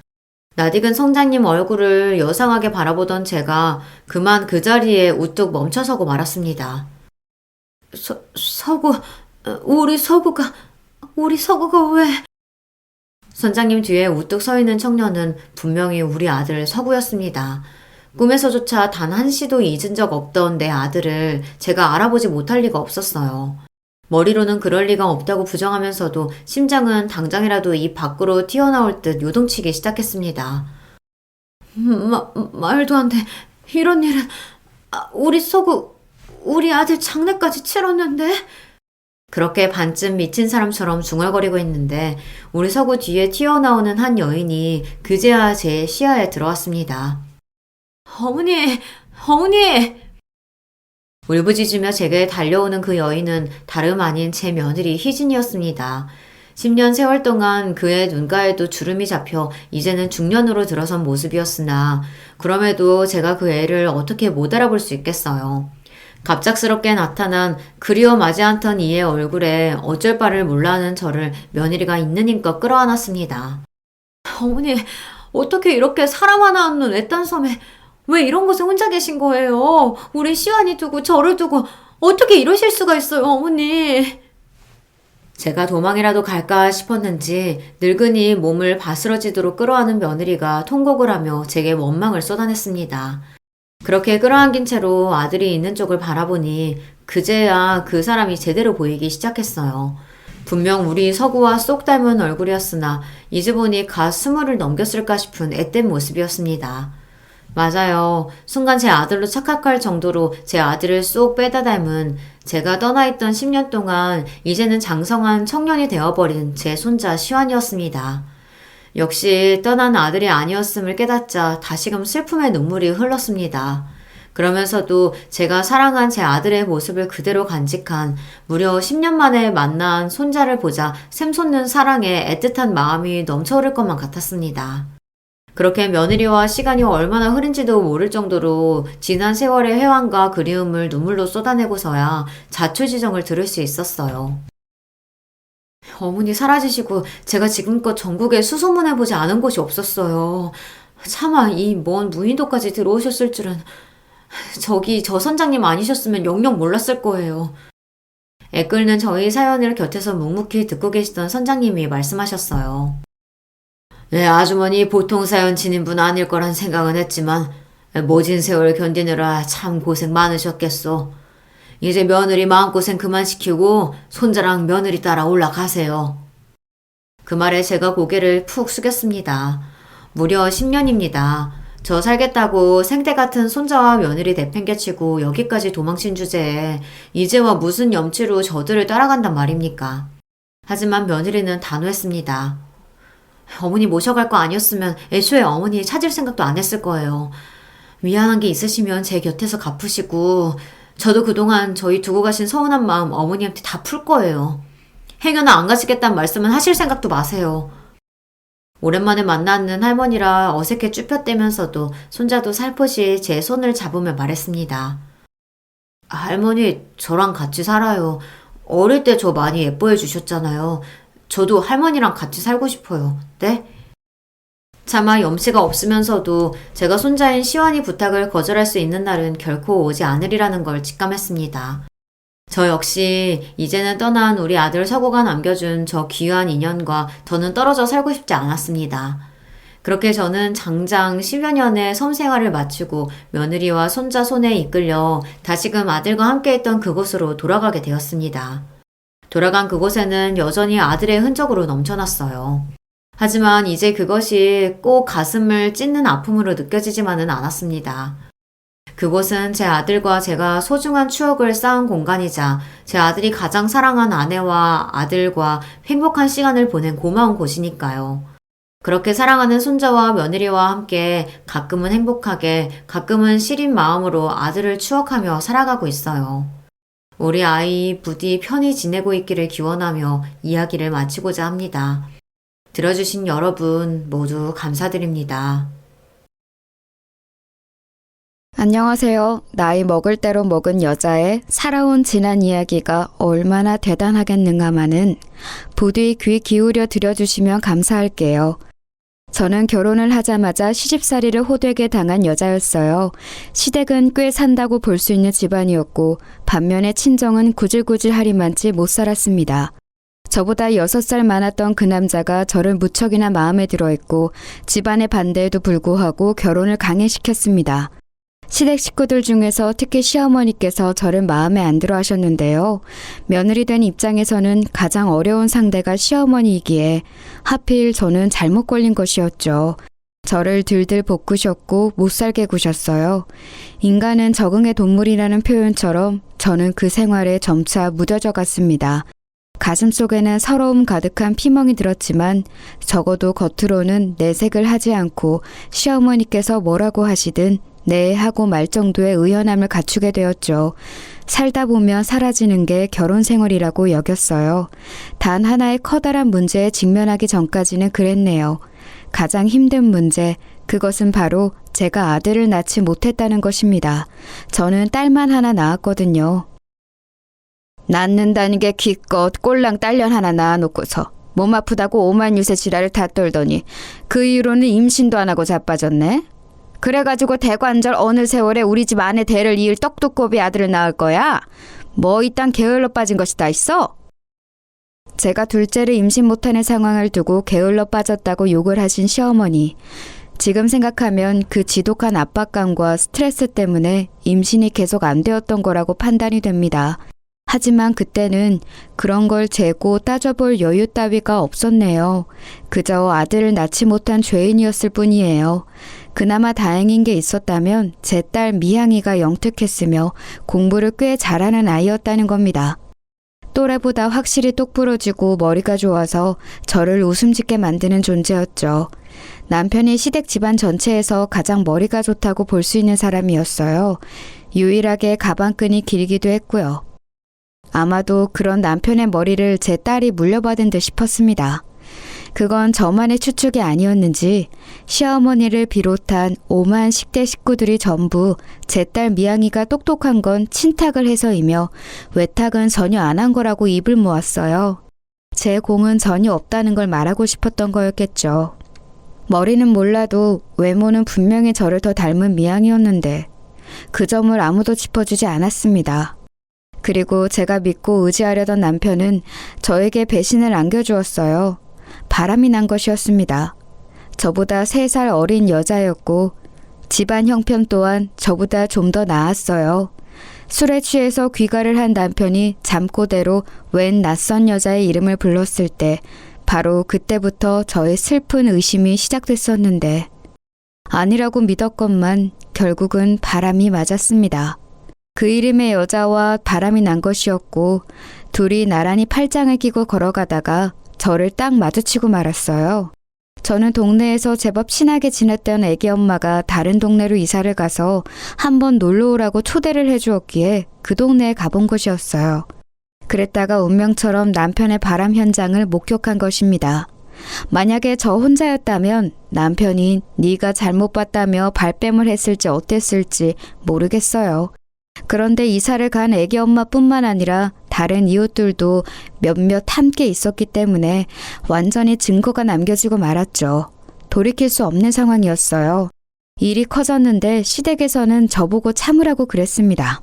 낯익은 선장님 얼굴을 여상하게 바라보던 제가 그만 그 자리에 우뚝 멈춰서고 말았습니다. 서구, 우리 서구가 왜? 선장님 뒤에 우뚝 서 있는 청년은 분명히 우리 아들 서구였습니다. 꿈에서조차 단 한시도 잊은 적 없던 내 아들을 제가 알아보지 못할 리가 없었어요. 머리로는 그럴 리가 없다고 부정하면서도 심장은 당장이라도 입 밖으로 튀어나올 듯 요동치기 시작했습니다. 말도 안 돼. 이런 일은. 우리 아들 장례까지 치렀는데? 그렇게 반쯤 미친 사람처럼 중얼거리고 있는데 우리 서구 뒤에 튀어나오는 한 여인이 그제야 제 시야에 들어왔습니다. 어머니! 울부짖으며 제게 달려오는 그 여인은 다름 아닌 제 며느리 희진이었습니다. 10년 세월 동안 그의 눈가에도 주름이 잡혀 이제는 중년으로 들어선 모습이었으나 그럼에도 제가 그 애를 어떻게 못 알아볼 수 있겠어요. 갑작스럽게 나타난 그리워 마지 않던 이의 얼굴에 어쩔 바를 몰라하는 저를 며느리가 있는 힘껏 끌어안았습니다. 어머니, 어떻게 이렇게 사람 하나 없는 외딴 섬에 왜 이런 곳에 혼자 계신 거예요? 우리 시완이 두고 저를 두고 어떻게 이러실 수가 있어요, 어머니? 제가 도망이라도 갈까 싶었는지 늙은이 몸을 바스러지도록 끌어안은 며느리가 통곡을 하며 제게 원망을 쏟아냈습니다. 그렇게 끌어안긴 채로 아들이 있는 쪽을 바라보니 그제야 그 사람이 제대로 보이기 시작했어요. 분명 우리 서구와 쏙 닮은 얼굴이었으나 이제 보니 갓 20을 넘겼을까 싶은 앳된 모습이었습니다. 맞아요. 순간 제 아들로 착각할 정도로 제 아들을 쏙 빼다 닮은 제가 떠나있던 10년 동안 이제는 장성한 청년이 되어버린 제 손자 시완이었습니다. 역시 떠난 아들이 아니었음을 깨닫자 다시금 슬픔의 눈물이 흘렀습니다. 그러면서도 제가 사랑한 제 아들의 모습을 그대로 간직한 무려 10년 만에 만난 손자를 보자 샘솟는 사랑에 애틋한 마음이 넘쳐흐를 것만 같았습니다. 그렇게 며느리와 시간이 얼마나 흐른지도 모를 정도로 지난 세월의 회환과 그리움을 눈물로 쏟아내고서야 자초지정을 들을 수 있었어요. 어머니 사라지시고 제가 지금껏 전국에 수소문해보지 않은 곳이 없었어요. 차마 이 먼 무인도까지 들어오셨을 줄은 저 선장님 아니셨으면 영영 몰랐을 거예요. 애끓는 저희 사연을 곁에서 묵묵히 듣고 계시던 선장님이 말씀하셨어요. 네, 아주머니 보통 사연 지닌 분 아닐 거란 생각은 했지만 모진 세월 견디느라 참 고생 많으셨겠소. 이제 며느리 마음고생 그만 시키고 손자랑 며느리 따라 올라가세요. 그 말에 제가 고개를 푹 숙였습니다. 무려 10년입니다. 저 살겠다고 생태 같은 손자와 며느리 내팽개치고 여기까지 도망친 주제에 이제와 무슨 염치로 저들을 따라간단 말입니까? 하지만 며느리는 단호했습니다. 어머니 모셔갈 거 아니었으면 애초에 어머니 찾을 생각도 안 했을 거예요. 미안한 게 있으시면 제 곁에서 갚으시고 저도 그동안 저희 두고 가신 서운한 마음 어머니한테 다 풀 거예요. 행여나 안 가시겠다는 말씀은 하실 생각도 마세요. 오랜만에 만나는 할머니라 어색해 쭈뼛대면서도 손자도 살포시 제 손을 잡으며 말했습니다. 할머니, 저랑 같이 살아요. 어릴 때 저 많이 예뻐해 주셨잖아요. 저도 할머니랑 같이 살고 싶어요. 네? 차마 염치가 없으면서도 제가 손자인 시완이 부탁을 거절할 수 있는 날은 결코 오지 않으리라는 걸 직감했습니다. 저 역시 이제는 떠난 우리 아들 서구가 남겨준 저 귀한 인연과 더는 떨어져 살고 싶지 않았습니다. 그렇게 저는 장장 10여 년의 섬생활을 마치고 며느리와 손자 손에 이끌려 다시금 아들과 함께 있던 그곳으로 돌아가게 되었습니다. 돌아간 그곳에는 여전히 아들의 흔적으로 넘쳐났어요. 하지만 이제 그것이 꼭 가슴을 찢는 아픔으로 느껴지지만은 않았습니다. 그곳은 제 아들과 제가 소중한 추억을 쌓은 공간이자 제 아들이 가장 사랑한 아내와 아들과 행복한 시간을 보낸 고마운 곳이니까요. 그렇게 사랑하는 손자와 며느리와 함께 가끔은 행복하게 가끔은 시린 마음으로 아들을 추억하며 살아가고 있어요. 우리 아이 부디 편히 지내고 있기를 기원하며 이야기를 마치고자 합니다. 들어주신 여러분 모두 감사드립니다. 안녕하세요. 나이 먹을 대로 먹은 여자의 살아온 지난 이야기가 얼마나 대단하겠는가마는 부디 귀 기울여 들여주시면 감사할게요. 저는 결혼을 하자마자 시집살이를 호되게 당한 여자였어요. 시댁은 꽤 산다고 볼 수 있는 집안이었고 반면에 친정은 구질구질하리만치 못 살았습니다. 저보다 6살 많았던 그 남자가 저를 무척이나 마음에 들어했고 집안의 반대에도 불구하고 결혼을 강행시켰습니다. 시댁 식구들 중에서 특히 시어머니께서 저를 마음에 안 들어 하셨는데요. 며느리 된 입장에서는 가장 어려운 상대가 시어머니이기에 하필 저는 잘못 걸린 것이었죠. 저를 들들 볶으셨고 못살게 구셨어요. 인간은 적응의 동물이라는 표현처럼 저는 그 생활에 점차 무뎌져 갔습니다. 가슴속에는 서러움 가득한 피멍이 들었지만 적어도 겉으로는 내색을 하지 않고 시어머니께서 뭐라고 하시든 네 하고 말 정도의 의연함을 갖추게 되었죠. 살다 보면 사라지는 게 결혼 생활이라고 여겼어요. 단 하나의 커다란 문제에 직면하기 전까지는 그랬네요. 가장 힘든 문제, 그것은 바로 제가 아들을 낳지 못했다는 것입니다. 저는 딸만 하나 낳았거든요. 낳는다는 게 기껏 꼴랑 딸년 하나 낳아놓고서 몸 아프다고 오만 유세 지랄을 다 떨더니 그 이후로는 임신도 안 하고 자빠졌네. 그래가지고 대관절 어느 세월에 우리 집 아내 대를 이을 떡두꺼비 아들을 낳을 거야? 뭐 이딴 게을러 빠진 것이 다 있어? 제가 둘째를 임신 못하는 상황을 두고 게을러 빠졌다고 욕을 하신 시어머니. 지금 생각하면 그 지독한 압박감과 스트레스 때문에 임신이 계속 안 되었던 거라고 판단이 됩니다. 하지만 그때는 그런 걸 재고 따져볼 여유 따위가 없었네요. 그저 아들을 낳지 못한 죄인이었을 뿐이에요. 그나마 다행인 게 있었다면 제 딸 미향이가 영특했으며 공부를 꽤 잘하는 아이였다는 겁니다. 또래보다 확실히 똑부러지고 머리가 좋아서 저를 웃음 짓게 만드는 존재였죠. 남편이 시댁 집안 전체에서 가장 머리가 좋다고 볼 수 있는 사람이었어요. 유일하게 가방끈이 길기도 했고요. 아마도 그런 남편의 머리를 제 딸이 물려받은 듯 싶었습니다. 그건 저만의 추측이 아니었는지 시어머니를 비롯한 오만 10대 식구들이 전부 제 딸 미양이가 똑똑한 건 친탁을 해서이며 외탁은 전혀 안 한 거라고 입을 모았어요. 제 공은 전혀 없다는 걸 말하고 싶었던 거였겠죠. 머리는 몰라도 외모는 분명히 저를 더 닮은 미양이었는데 그 점을 아무도 짚어주지 않았습니다. 그리고 제가 믿고 의지하려던 남편은 저에게 배신을 안겨주었어요. 바람이 난 것이었습니다. 저보다 3살 어린 여자였고 집안 형편 또한 저보다 좀 더 나았어요. 술에 취해서 귀가를 한 남편이 잠꼬대로 웬 낯선 여자의 이름을 불렀을 때 바로 그때부터 저의 슬픈 의심이 시작됐었는데 아니라고 믿었건만 결국은 바람이 맞았습니다. 그 이름의 여자와 바람이 난 것이었고 둘이 나란히 팔짱을 끼고 걸어가다가 저를 딱 마주치고 말았어요. 저는 동네에서 제법 친하게 지냈던 애기 엄마가 다른 동네로 이사를 가서 한번 놀러 오라고 초대를 해주었기에 그 동네에 가본 것이었어요. 그랬다가 운명처럼 남편의 바람 현장을 목격한 것입니다. 만약에 저 혼자였다면 남편이 네가 잘못 봤다며 발뺌을 했을지 어땠을지 모르겠어요. 그런데 이사를 간 애기 엄마뿐만 아니라 다른 이웃들도 몇몇 함께 있었기 때문에 완전히 증거가 남겨지고 말았죠. 돌이킬 수 없는 상황이었어요. 일이 커졌는데 시댁에서는 저보고 참으라고 그랬습니다.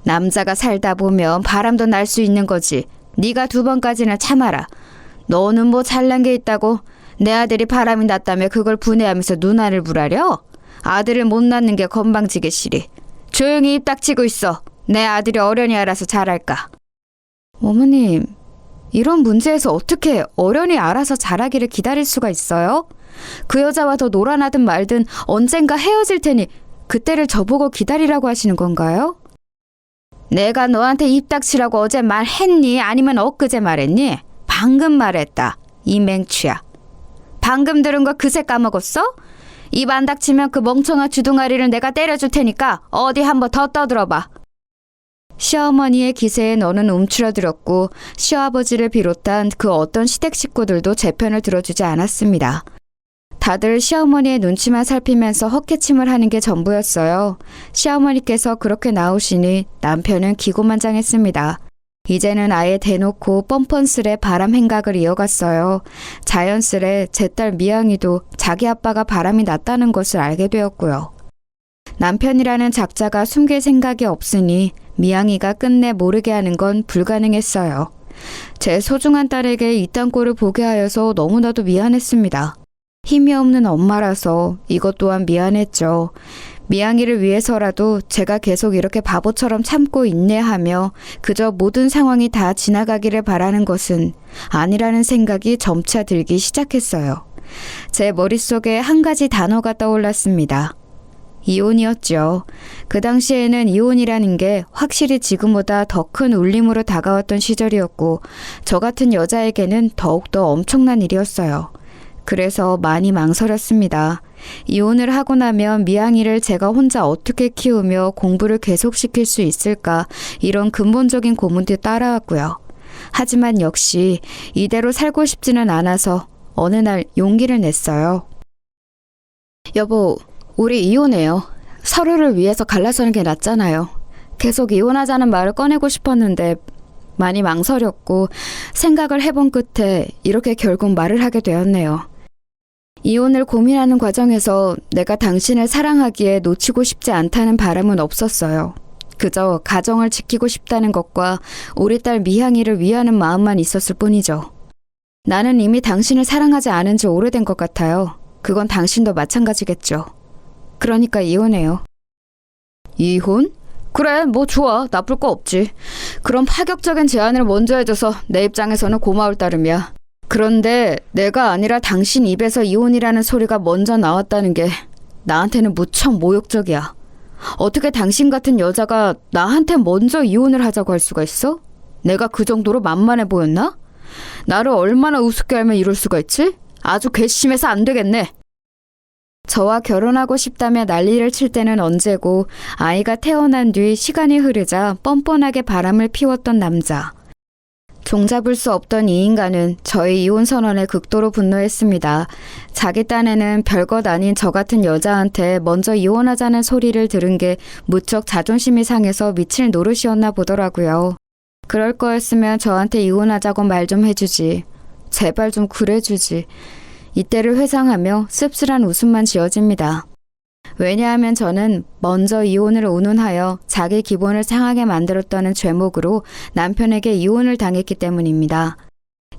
남자가 살다 보면 바람도 날 수 있는 거지. 네가 2번까지는 참아라. 너는 뭐 잘난 게 있다고? 내 아들이 바람이 났다며 그걸 분해하면서 누나를 부라려? 아들을 못 낳는 게 건방지게 싫이. 조용히 입 닥치고 있어. 내 아들이 어련히 알아서 잘할까. 어머님, 이런 문제에서 어떻게 어련히 알아서 잘하기를 기다릴 수가 있어요? 그 여자와 더 놀아나든 말든 언젠가 헤어질 테니 그때를 저보고 기다리라고 하시는 건가요? 내가 너한테 입 닥치라고 어제 말했니? 아니면 엊그제 말했니? 방금 말했다. 이 맹추야. 방금 들은 거 그새 까먹었어? 입 안 닥치면 그 멍청한 주둥아리를 내가 때려줄 테니까 어디 한번 더 떠들어봐. 시어머니의 기세에 너는 움츠러들었고 시아버지를 비롯한 그 어떤 시댁 식구들도 제 편을 들어주지 않았습니다. 다들 시어머니의 눈치만 살피면서 헛기침을 하는 게 전부였어요. 시어머니께서 그렇게 나오시니 남편은 기고만장했습니다. 이제는 아예 대놓고 뻔뻔스레 바람 행각을 이어갔어요. 자연스레 제 딸 미양이도 자기 아빠가 바람이 났다는 것을 알게 되었고요. 남편이라는 작자가 숨길 생각이 없으니 미양이가 끝내 모르게 하는 건 불가능했어요. 제 소중한 딸에게 이딴 꼴을 보게 하여서 너무나도 미안했습니다. 힘이 없는 엄마라서 이것 또한 미안했죠. 미양이를 위해서라도 제가 계속 이렇게 바보처럼 참고 인내하며 그저 모든 상황이 다 지나가기를 바라는 것은 아니라는 생각이 점차 들기 시작했어요. 제 머릿속에 한 가지 단어가 떠올랐습니다. 이혼이었죠. 그 당시에는 이혼이라는 게 확실히 지금보다 더 큰 울림으로 다가왔던 시절이었고 저 같은 여자에게는 더욱더 엄청난 일이었어요. 그래서 많이 망설였습니다. 이혼을 하고 나면 미양이를 제가 혼자 어떻게 키우며 공부를 계속시킬 수 있을까 이런 근본적인 고민도 따라왔고요. 하지만 역시 이대로 살고 싶지는 않아서 어느 날 용기를 냈어요. 여보, 우리 이혼해요. 서로를 위해서 갈라서는 게 낫잖아요. 계속 이혼하자는 말을 꺼내고 싶었는데 많이 망설였고 생각을 해본 끝에 이렇게 결국 말을 하게 되었네요. 이혼을 고민하는 과정에서 내가 당신을 사랑하기에 놓치고 싶지 않다는 바람은 없었어요. 그저 가정을 지키고 싶다는 것과 우리 딸 미향이를 위하는 마음만 있었을 뿐이죠. 나는 이미 당신을 사랑하지 않은 지 오래된 것 같아요. 그건 당신도 마찬가지겠죠. 그러니까 이혼해요. 이혼? 그래, 뭐 좋아. 나쁠 거 없지. 그럼 파격적인 제안을 먼저 해줘서 내 입장에서는 고마울 따름이야. 그런데 내가 아니라 당신 입에서 이혼이라는 소리가 먼저 나왔다는 게 나한테는 무척 모욕적이야. 어떻게 당신 같은 여자가 나한테 먼저 이혼을 하자고 할 수가 있어? 내가 그 정도로 만만해 보였나? 나를 얼마나 우습게 알면 이럴 수가 있지? 아주 괘씸해서 안 되겠네. 저와 결혼하고 싶다며 난리를 칠 때는 언제고 아이가 태어난 뒤 시간이 흐르자 뻔뻔하게 바람을 피웠던 남자. 종잡을 수 없던 이 인간은 저의 이혼 선언에 극도로 분노했습니다. 자기 딴에는 별것 아닌 저 같은 여자한테 먼저 이혼하자는 소리를 들은 게 무척 자존심이 상해서 미칠 노릇이었나 보더라고요. 그럴 거였으면 저한테 이혼하자고 말 좀 해주지. 제발 좀 그래주지. 이때를 회상하며 씁쓸한 웃음만 지어집니다. 왜냐하면 저는 먼저 이혼을 운운하여 자기 기분을 상하게 만들었다는 죄목으로 남편에게 이혼을 당했기 때문입니다.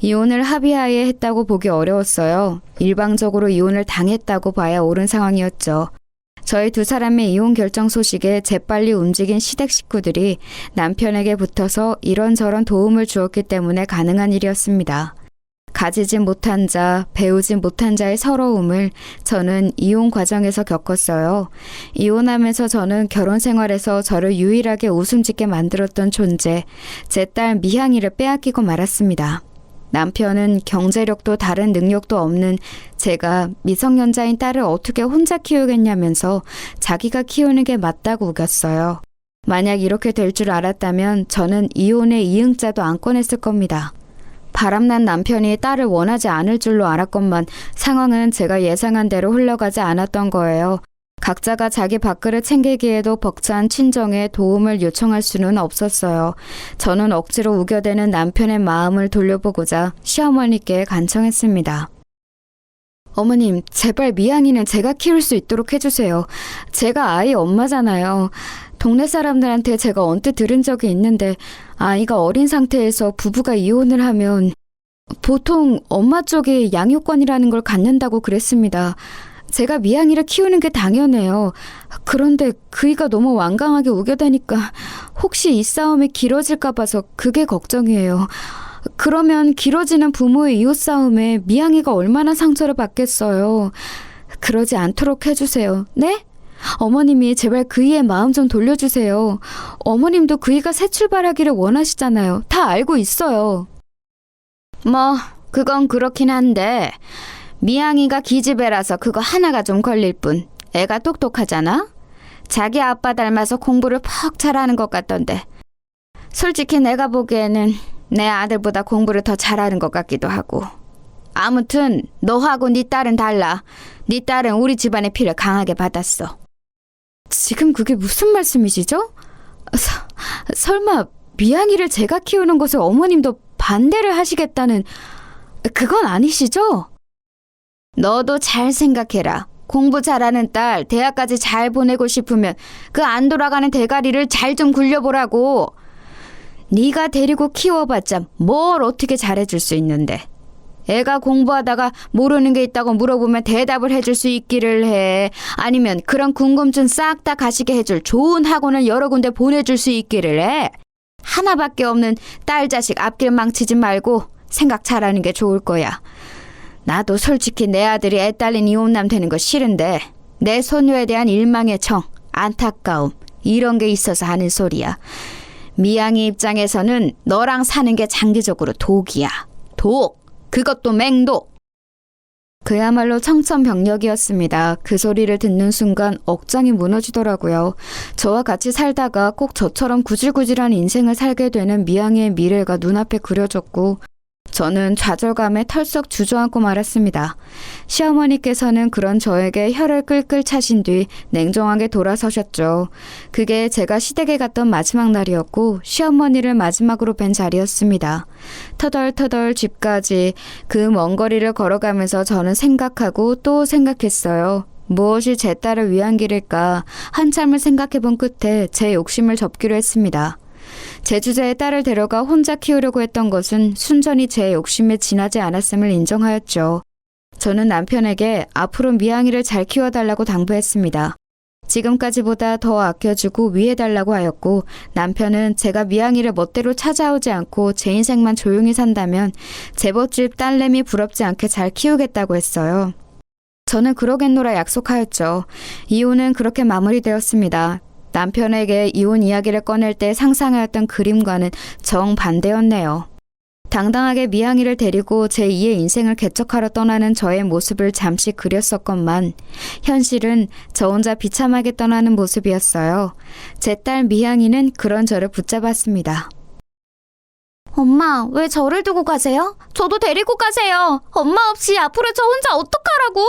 이혼을 합의하에 했다고 보기 어려웠어요. 일방적으로 이혼을 당했다고 봐야 옳은 상황이었죠. 저희 두 사람의 이혼 결정 소식에 재빨리 움직인 시댁 식구들이 남편에게 붙어서 이런저런 도움을 주었기 때문에 가능한 일이었습니다. 가지지 못한 자, 배우지 못한 자의 서러움을 저는 이혼 과정에서 겪었어요. 이혼하면서 저는 결혼 생활에서 저를 유일하게 웃음 짓게 만들었던 존재, 제 딸 미향이를 빼앗기고 말았습니다. 남편은 경제력도 다른 능력도 없는 제가 미성년자인 딸을 어떻게 혼자 키우겠냐면서 자기가 키우는 게 맞다고 우겼어요. 만약 이렇게 될 줄 알았다면 저는 이혼의 이응자도 안 꺼냈을 겁니다. 바람난 남편이 딸을 원하지 않을 줄로 알았건만 상황은 제가 예상한 대로 흘러가지 않았던 거예요. 각자가 자기 밥그릇 챙기기에도 벅찬 친정에 도움을 요청할 수는 없었어요. 저는 억지로 우겨대는 남편의 마음을 돌려보고자 시어머니께 간청했습니다. 어머님, 제발 미양이는 제가 키울 수 있도록 해주세요. 제가 아이 엄마잖아요. 동네 사람들한테 제가 언뜻 들은 적이 있는데 아이가 어린 상태에서 부부가 이혼을 하면 보통 엄마 쪽에 양육권이라는 걸 갖는다고 그랬습니다. 제가 미양이를 키우는 게 당연해요. 그런데 그이가 너무 완강하게 우겨대니까 혹시 이 싸움이 길어질까 봐서 그게 걱정이에요. 그러면 길어지는 부모의 이웃 싸움에 미양이가 얼마나 상처를 받겠어요. 그러지 않도록 해주세요. 네? 어머님이 제발 그이의 마음 좀 돌려주세요. 어머님도 그이가 새 출발하기를 원하시잖아요. 다 알고 있어요. 뭐 그건 그렇긴 한데 미양이가 기집애라서 그거 하나가 좀 걸릴 뿐. 애가 똑똑하잖아. 자기 아빠 닮아서 공부를 퍽 잘하는 것 같던데. 솔직히 내가 보기에는 내 아들보다 공부를 더 잘하는 것 같기도 하고. 아무튼 너하고 네 딸은 달라. 네 딸은 우리 집안의 피를 강하게 받았어. 지금 그게 무슨 말씀이시죠? 설마 미양이를 제가 키우는 것을 어머님도 반대를 하시겠다는 그건 아니시죠? 너도 잘 생각해라. 공부 잘하는 딸 대학까지 잘 보내고 싶으면 그 안 돌아가는 대가리를 잘 좀 굴려보라고. 네가 데리고 키워봤자 뭘 어떻게 잘해줄 수 있는데. 애가 공부하다가 모르는 게 있다고 물어보면 대답을 해줄 수 있기를 해. 아니면 그런 궁금증 싹 다 가시게 해줄 좋은 학원을 여러 군데 보내줄 수 있기를 해. 하나밖에 없는 딸 자식 앞길 망치지 말고 생각 잘하는 게 좋을 거야. 나도 솔직히 내 아들이 애 딸린 이혼남 되는 거 싫은데 내 소녀에 대한 일망의 정, 안타까움 이런 게 있어서 하는 소리야. 미양이 입장에서는 너랑 사는 게 장기적으로 독이야. 독! 그것도 맹독! 그야말로 청천벽력이었습니다. 그 소리를 듣는 순간 억장이 무너지더라고요. 저와 같이 살다가 꼭 저처럼 구질구질한 인생을 살게 되는 미양이의 미래가 눈앞에 그려졌고 저는 좌절감에 털썩 주저앉고 말았습니다. 시어머니께서는 그런 저에게 혀를 끌끌 차신 뒤 냉정하게 돌아서셨죠. 그게 제가 시댁에 갔던 마지막 날이었고 시어머니를 마지막으로 뵌 자리였습니다. 터덜터덜 집까지 그 먼 거리를 걸어가면서 저는 생각하고 또 생각했어요. 무엇이 제 딸을 위한 길일까 한참을 생각해본 끝에 제 욕심을 접기로 했습니다. 제 주제에 딸을 데려가 혼자 키우려고 했던 것은 순전히 제 욕심에 지나지 않았음을 인정하였죠. 저는 남편에게 앞으로 미양이를 잘 키워달라고 당부했습니다. 지금까지보다 더 아껴주고 위해달라고 하였고 남편은 제가 미양이를 멋대로 찾아오지 않고 제 인생만 조용히 산다면 제멋집 딸내미 부럽지 않게 잘 키우겠다고 했어요. 저는 그러겠노라 약속하였죠. 이혼은 그렇게 마무리되었습니다. 남편에게 이혼 이야기를 꺼낼 때 상상하였던 그림과는 정반대였네요. 당당하게 미양이를 데리고 제2의 인생을 개척하러 떠나는 저의 모습을 잠시 그렸었건만 현실은 저 혼자 비참하게 떠나는 모습이었어요. 제 딸 미양이는 그런 저를 붙잡았습니다. 엄마, 왜 저를 두고 가세요? 저도 데리고 가세요. 엄마 없이 앞으로 저 혼자 어떡하라고?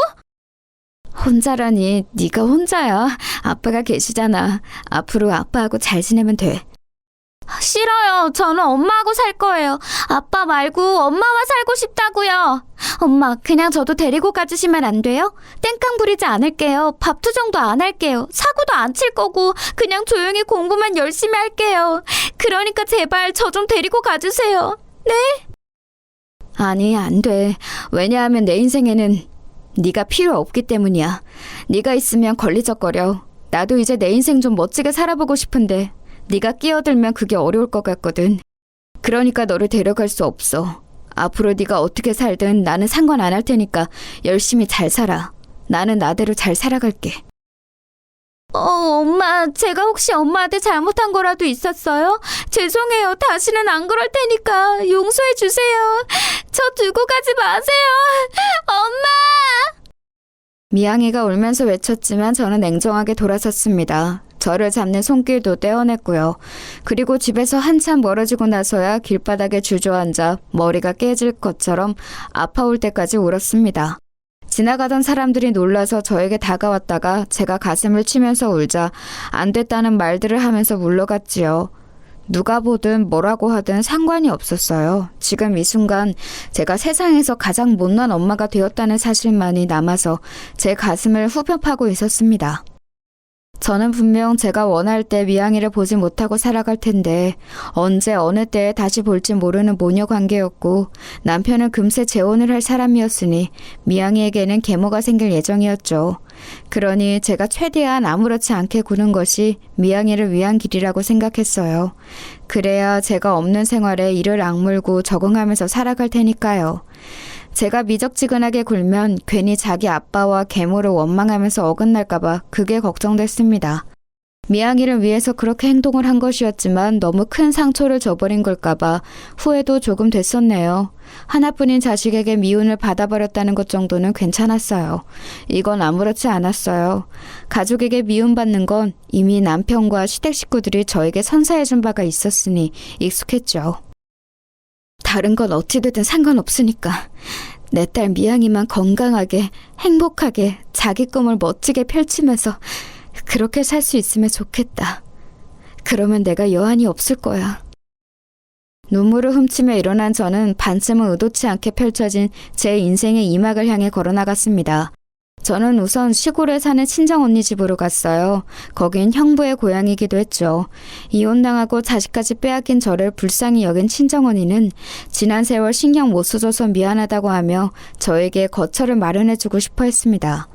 혼자라니 네가 혼자야. 아빠가 계시잖아. 앞으로 아빠하고 잘 지내면 돼. 싫어요. 저는 엄마하고 살 거예요. 아빠 말고 엄마와 살고 싶다고요. 엄마, 그냥 저도 데리고 가주시면 안 돼요? 땡깡 부리지 않을게요. 밥 투정도 안 할게요. 사고도 안 칠 거고 그냥 조용히 공부만 열심히 할게요. 그러니까 제발 저 좀 데리고 가주세요. 네? 아니, 안 돼. 왜냐하면 내 인생에는 네가 필요 없기 때문이야. 네가 있으면 걸리적거려. 나도 이제 내 인생 좀 멋지게 살아보고 싶은데 네가 끼어들면 그게 어려울 것 같거든. 그러니까 너를 데려갈 수 없어. 앞으로 네가 어떻게 살든 나는 상관 안 할 테니까 열심히 잘 살아. 나는 나대로 잘 살아갈게. 엄마, 제가 혹시 엄마한테 잘못한 거라도 있었어요? 죄송해요. 다시는 안 그럴 테니까 용서해 주세요. 저 두고 가지 마세요. 엄마! 미양이가 울면서 외쳤지만 저는 냉정하게 돌아섰습니다. 저를 잡는 손길도 떼어냈고요. 그리고 집에서 한참 멀어지고 나서야 길바닥에 주저앉아 머리가 깨질 것처럼 아파올 때까지 울었습니다. 지나가던 사람들이 놀라서 저에게 다가왔다가 제가 가슴을 치면서 울자 안 됐다는 말들을 하면서 물러갔지요. 누가 보든 뭐라고 하든 상관이 없었어요. 지금 이 순간 제가 세상에서 가장 못난 엄마가 되었다는 사실만이 남아서 제 가슴을 후벼 파고 있었습니다. 저는 분명 제가 원할 때 미양이를 보지 못하고 살아갈 텐데 언제 어느 때에 다시 볼지 모르는 모녀 관계였고 남편은 금세 재혼을 할 사람이었으니 미양이에게는 계모가 생길 예정이었죠. 그러니 제가 최대한 아무렇지 않게 구는 것이 미양이를 위한 길이라고 생각했어요. 그래야 제가 없는 생활에 이를 악물고 적응하면서 살아갈 테니까요. 제가 미적지근하게 굴면 괜히 자기 아빠와 계모를 원망하면서 어긋날까봐 그게 걱정됐습니다. 미양이를 위해서 그렇게 행동을 한 것이었지만 너무 큰 상처를 줘버린 걸까봐 후회도 조금 됐었네요. 하나뿐인 자식에게 미움을 받아버렸다는 것 정도는 괜찮았어요. 이건 아무렇지 않았어요. 가족에게 미움받는 건 이미 남편과 시댁 식구들이 저에게 선사해준 바가 있었으니 익숙했죠. 다른 건 어찌되든 상관없으니까 내 딸 미양이만 건강하게 행복하게 자기 꿈을 멋지게 펼치면서 그렇게 살 수 있으면 좋겠다. 그러면 내가 여한이 없을 거야. 눈물을 훔치며 일어난 저는 반쯤은 의도치 않게 펼쳐진 제 인생의 이막을 향해 걸어나갔습니다. 저는 우선 시골에 사는 친정언니 집으로 갔어요. 거긴 형부의 고향이기도 했죠. 이혼당하고 자식까지 빼앗긴 저를 불쌍히 여긴 친정언니는 지난 세월 신경 못 써줘서 미안하다고 하며 저에게 거처를 마련해주고 싶어 했습니다.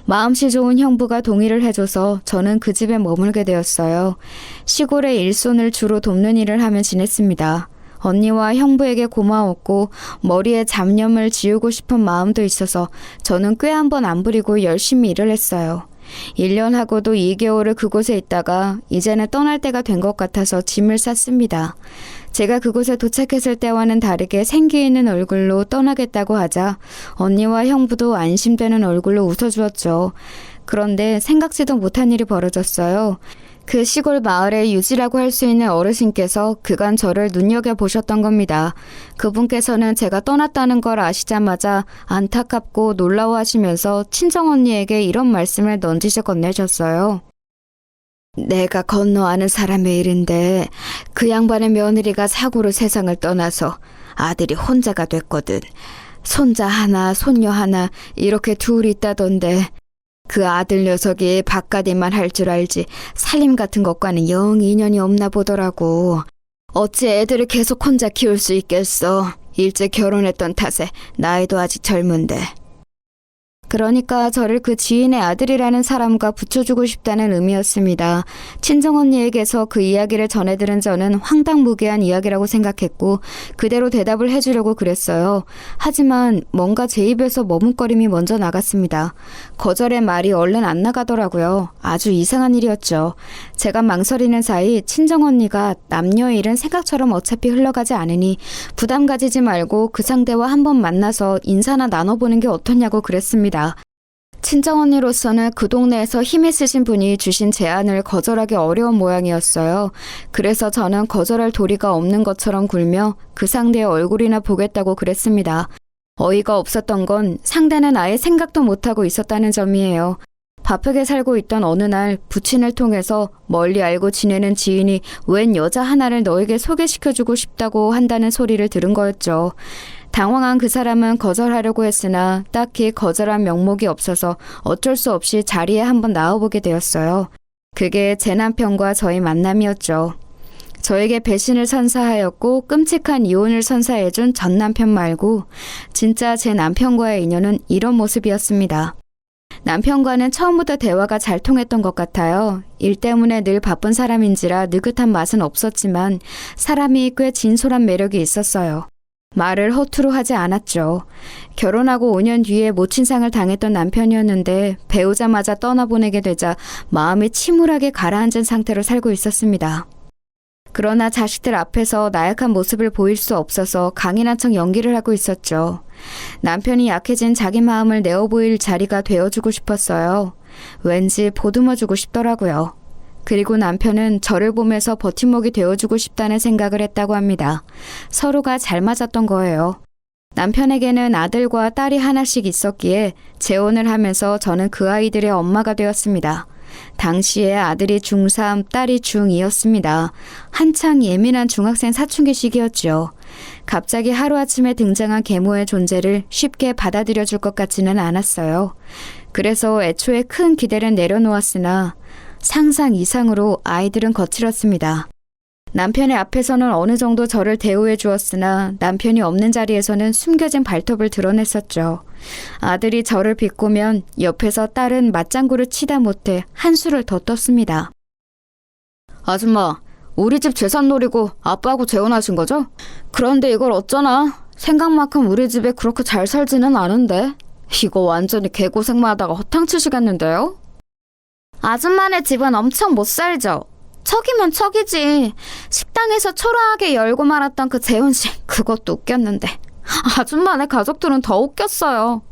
마음씨 좋은 형부가 동의를 해줘서 저는 그 집에 머물게 되었어요. 시골의 일손을 주로 돕는 일을 하며 지냈습니다. 언니와 형부에게 고마웠고 머리에 잡념을 지우고 싶은 마음도 있어서 저는 꽤 한 번 안 부리고 열심히 일을 했어요. 1년 하고도 2개월을 그곳에 있다가 이제는 떠날 때가 된 것 같아서 짐을 쌌습니다. 제가 그곳에 도착했을 때와는 다르게 생기 있는 얼굴로 떠나겠다고 하자 언니와 형부도 안심되는 얼굴로 웃어주었죠. 그런데 생각지도 못한 일이 벌어졌어요. 그 시골 마을의 유지라고 할 수 있는 어르신께서 그간 저를 눈여겨보셨던 겁니다. 그분께서는 제가 떠났다는 걸 아시자마자 안타깝고 놀라워하시면서 친정언니에게 이런 말씀을 넌지시 건네셨어요. 내가 건너 아는 사람의 일인데 그 양반의 며느리가 사고로 세상을 떠나서 아들이 혼자가 됐거든. 손자 하나, 손녀 하나 이렇게 둘이 있다던데 그 아들 녀석이 바깥일만 할 줄 알지 살림 같은 것과는 영 인연이 없나 보더라고. 어찌 애들을 계속 혼자 키울 수 있겠어. 일찍 결혼했던 탓에 나이도 아직 젊은데. 그러니까 저를 그 지인의 아들이라는 사람과 붙여주고 싶다는 의미였습니다. 친정언니에게서 그 이야기를 전해들은 저는 황당무계한 이야기라고 생각했고 그대로 대답을 해주려고 그랬어요. 하지만 뭔가 제 입에서 머뭇거림이 먼저 나갔습니다. 거절의 말이 얼른 안 나가더라고요. 아주 이상한 일이었죠. 제가 망설이는 사이 친정언니가 남녀의 일은 생각처럼 어차피 흘러가지 않으니 부담 가지지 말고 그 상대와 한번 만나서 인사나 나눠보는 게 어떻냐고 그랬습니다. 친정언니로서는 그 동네에서 힘 있으신 분이 주신 제안을 거절하기 어려운 모양이었어요. 그래서 저는 거절할 도리가 없는 것처럼 굴며 그 상대의 얼굴이나 보겠다고 그랬습니다. 어이가 없었던 건 상대는 아예 생각도 못하고 있었다는 점이에요. 바쁘게 살고 있던 어느 날 부친을 통해서 멀리 알고 지내는 지인이 웬 여자 하나를 너에게 소개시켜주고 싶다고 한다는 소리를 들은 거였죠. 당황한 그 사람은 거절하려고 했으나 딱히 거절한 명목이 없어서 어쩔 수 없이 자리에 한번 나와보게 되었어요. 그게 제 남편과 저의 만남이었죠. 저에게 배신을 선사하였고 끔찍한 이혼을 선사해준 전 남편 말고 진짜 제 남편과의 인연은 이런 모습이었습니다. 남편과는 처음부터 대화가 잘 통했던 것 같아요. 일 때문에 늘 바쁜 사람인지라 느긋한 맛은 없었지만 사람이 꽤 진솔한 매력이 있었어요. 말을 허투루 하지 않았죠. 결혼하고 5년 뒤에 모친상을 당했던 남편이었는데 배우자마자 떠나보내게 되자 마음이 침울하게 가라앉은 상태로 살고 있었습니다. 그러나 자식들 앞에서 나약한 모습을 보일 수 없어서 강인한 척 연기를 하고 있었죠. 남편이 약해진 자기 마음을 내어보일 자리가 되어주고 싶었어요. 왠지 보듬어주고 싶더라고요. 그리고 남편은 저를 보면서 버팀목이 되어주고 싶다는 생각을 했다고 합니다. 서로가 잘 맞았던 거예요. 남편에게는 아들과 딸이 하나씩 있었기에 재혼을 하면서 저는 그 아이들의 엄마가 되었습니다. 당시에 아들이 중3, 딸이 중2였습니다. 한창 예민한 중학생 사춘기 시기였죠. 갑자기 하루아침에 등장한 계모의 존재를 쉽게 받아들여 줄 것 같지는 않았어요. 그래서 애초에 큰 기대를 내려놓았으나 상상 이상으로 아이들은 거칠었습니다. 남편의 앞에서는 어느 정도 저를 대우해 주었으나 남편이 없는 자리에서는 숨겨진 발톱을 드러냈었죠. 아들이 저를 비꼬면 옆에서 딸은 맞장구를 치다 못해 한수를 더 떴습니다. 아줌마, 우리 집 재산 노리고 아빠하고 재혼하신 거죠? 그런데 이걸 어쩌나? 생각만큼 우리 집에 그렇게 잘 살지는 않은데. 이거 완전히 개고생만 하다가 허탕치시겠는데요? 아줌마네 집은 엄청 못 살죠. 척이면 척이지. 식당에서 초라하게 열고 말았던 그 재혼식, 그것도 웃겼는데 아줌마네 가족들은 더 웃겼어요.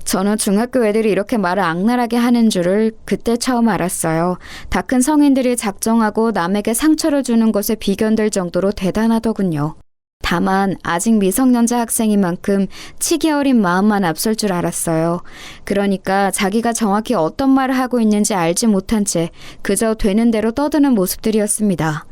저는 중학교 애들이 이렇게 말을 악랄하게 하는 줄을 그때 처음 알았어요. 다 큰 성인들이 작정하고 남에게 상처를 주는 것에 비견될 정도로 대단하더군요. 다만 아직 미성년자 학생인 만큼 치기 어린 마음만 앞설 줄 알았어요. 그러니까 자기가 정확히 어떤 말을 하고 있는지 알지 못한 채 그저 되는 대로 떠드는 모습들이었습니다.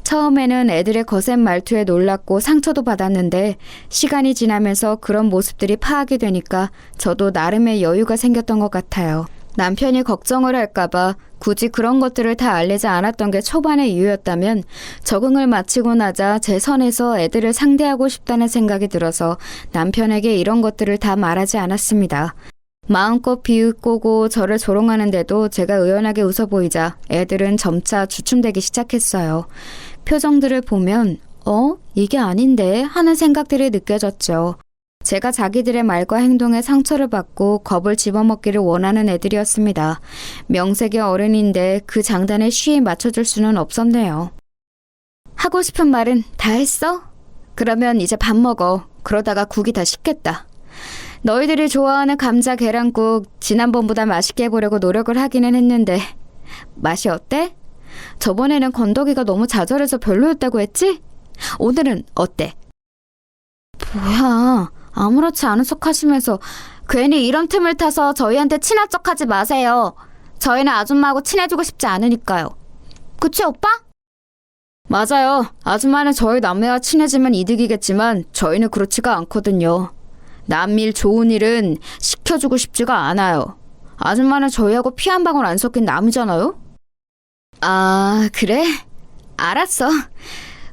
처음에는 애들의 거센 말투에 놀랐고 상처도 받았는데 시간이 지나면서 그런 모습들이 파악이 되니까 저도 나름의 여유가 생겼던 것 같아요. 남편이 걱정을 할까봐 굳이 그런 것들을 다 알리지 않았던 게 초반의 이유였다면 적응을 마치고 나자 제 선에서 애들을 상대하고 싶다는 생각이 들어서 남편에게 이런 것들을 다 말하지 않았습니다. 마음껏 비웃고 저를 조롱하는데도 제가 의연하게 웃어 보이자 애들은 점차 주춤대기 시작했어요. 표정들을 보면 이게 아닌데 하는 생각들이 느껴졌죠. 제가 자기들의 말과 행동에 상처를 받고 겁을 집어먹기를 원하는 애들이었습니다. 명색의 어른인데 그 장단에 쉬이 맞춰줄 수는 없었네요. 하고 싶은 말은 다 했어? 그러면 이제 밥 먹어. 그러다가 국이 다 식겠다. 너희들이 좋아하는 감자 계란국 지난번보다 맛있게 해보려고 노력을 하기는 했는데 맛이 어때? 저번에는 건더기가 너무 자잘해서 별로였다고 했지? 오늘은 어때? 뭐야, 아무렇지 않은 척 하시면서 괜히 이런 틈을 타서 저희한테 친한 척 하지 마세요. 저희는 아줌마하고 친해지고 싶지 않으니까요. 그치, 오빠? 맞아요. 아줌마는 저희 남매와 친해지면 이득이겠지만 저희는 그렇지가 않거든요. 남일 좋은 일은 시켜주고 싶지가 않아요. 아줌마는 저희하고 피 한 방울 안 섞인 남이잖아요? 아, 그래? 알았어.